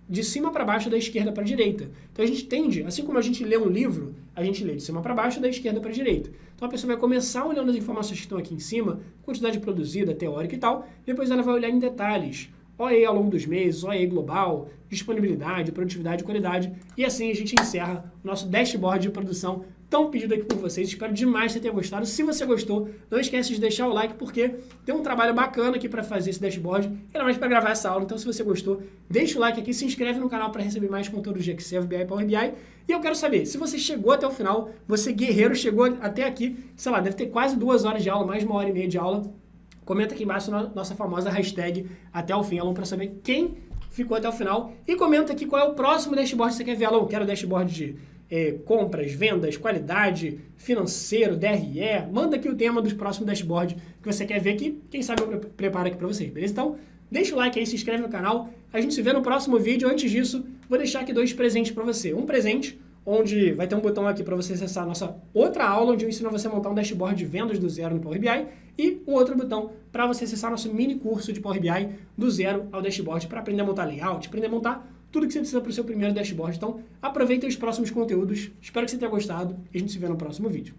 de cima para baixo, da esquerda para a direita. Então a gente tende, assim como a gente lê um livro, a gente lê de cima para baixo, da esquerda para a direita. Então a pessoa vai começar olhando as informações que estão aqui em cima, quantidade produzida, teórica e tal, depois ela vai olhar em detalhes. OE ao longo dos meses, OE global, disponibilidade, produtividade, qualidade. E assim a gente encerra o nosso dashboard de produção tão pedido aqui por vocês. Espero demais que você tenha gostado. Se você gostou, não esquece de deixar o like, porque tem um trabalho bacana aqui para fazer esse dashboard, ainda mais para gravar essa aula. Então, se você gostou, deixa o like aqui, se inscreve no canal para receber mais conteúdo de Excel, BI e Power BI. E eu quero saber, se você chegou até o final, você guerreiro, chegou até aqui, sei lá, deve ter quase 2 horas de aula, mais de 1h30 de aula. Comenta aqui embaixo a nossa famosa hashtag até o fim, Alon, para saber quem ficou até o final. E comenta aqui qual é o próximo dashboard que você quer ver, Alon. Quero dashboard de compras, vendas, qualidade, financeiro, DRE. Manda aqui o tema dos próximos dashboards que você quer ver aqui. Quem sabe eu preparo aqui para vocês, beleza? Então, deixa o like aí, se inscreve no canal. A gente se vê no próximo vídeo. Antes disso, vou deixar aqui 2 presentes para você. Um presente, onde vai ter um botão aqui para você acessar a nossa outra aula, onde eu ensino você a montar um dashboard de vendas do zero no Power BI, e um outro botão para você acessar nosso mini curso de Power BI do zero ao dashboard, para aprender a montar layout, aprender a montar tudo que você precisa para o seu primeiro dashboard. Então, aproveita os próximos conteúdos. Espero que você tenha gostado e a gente se vê no próximo vídeo.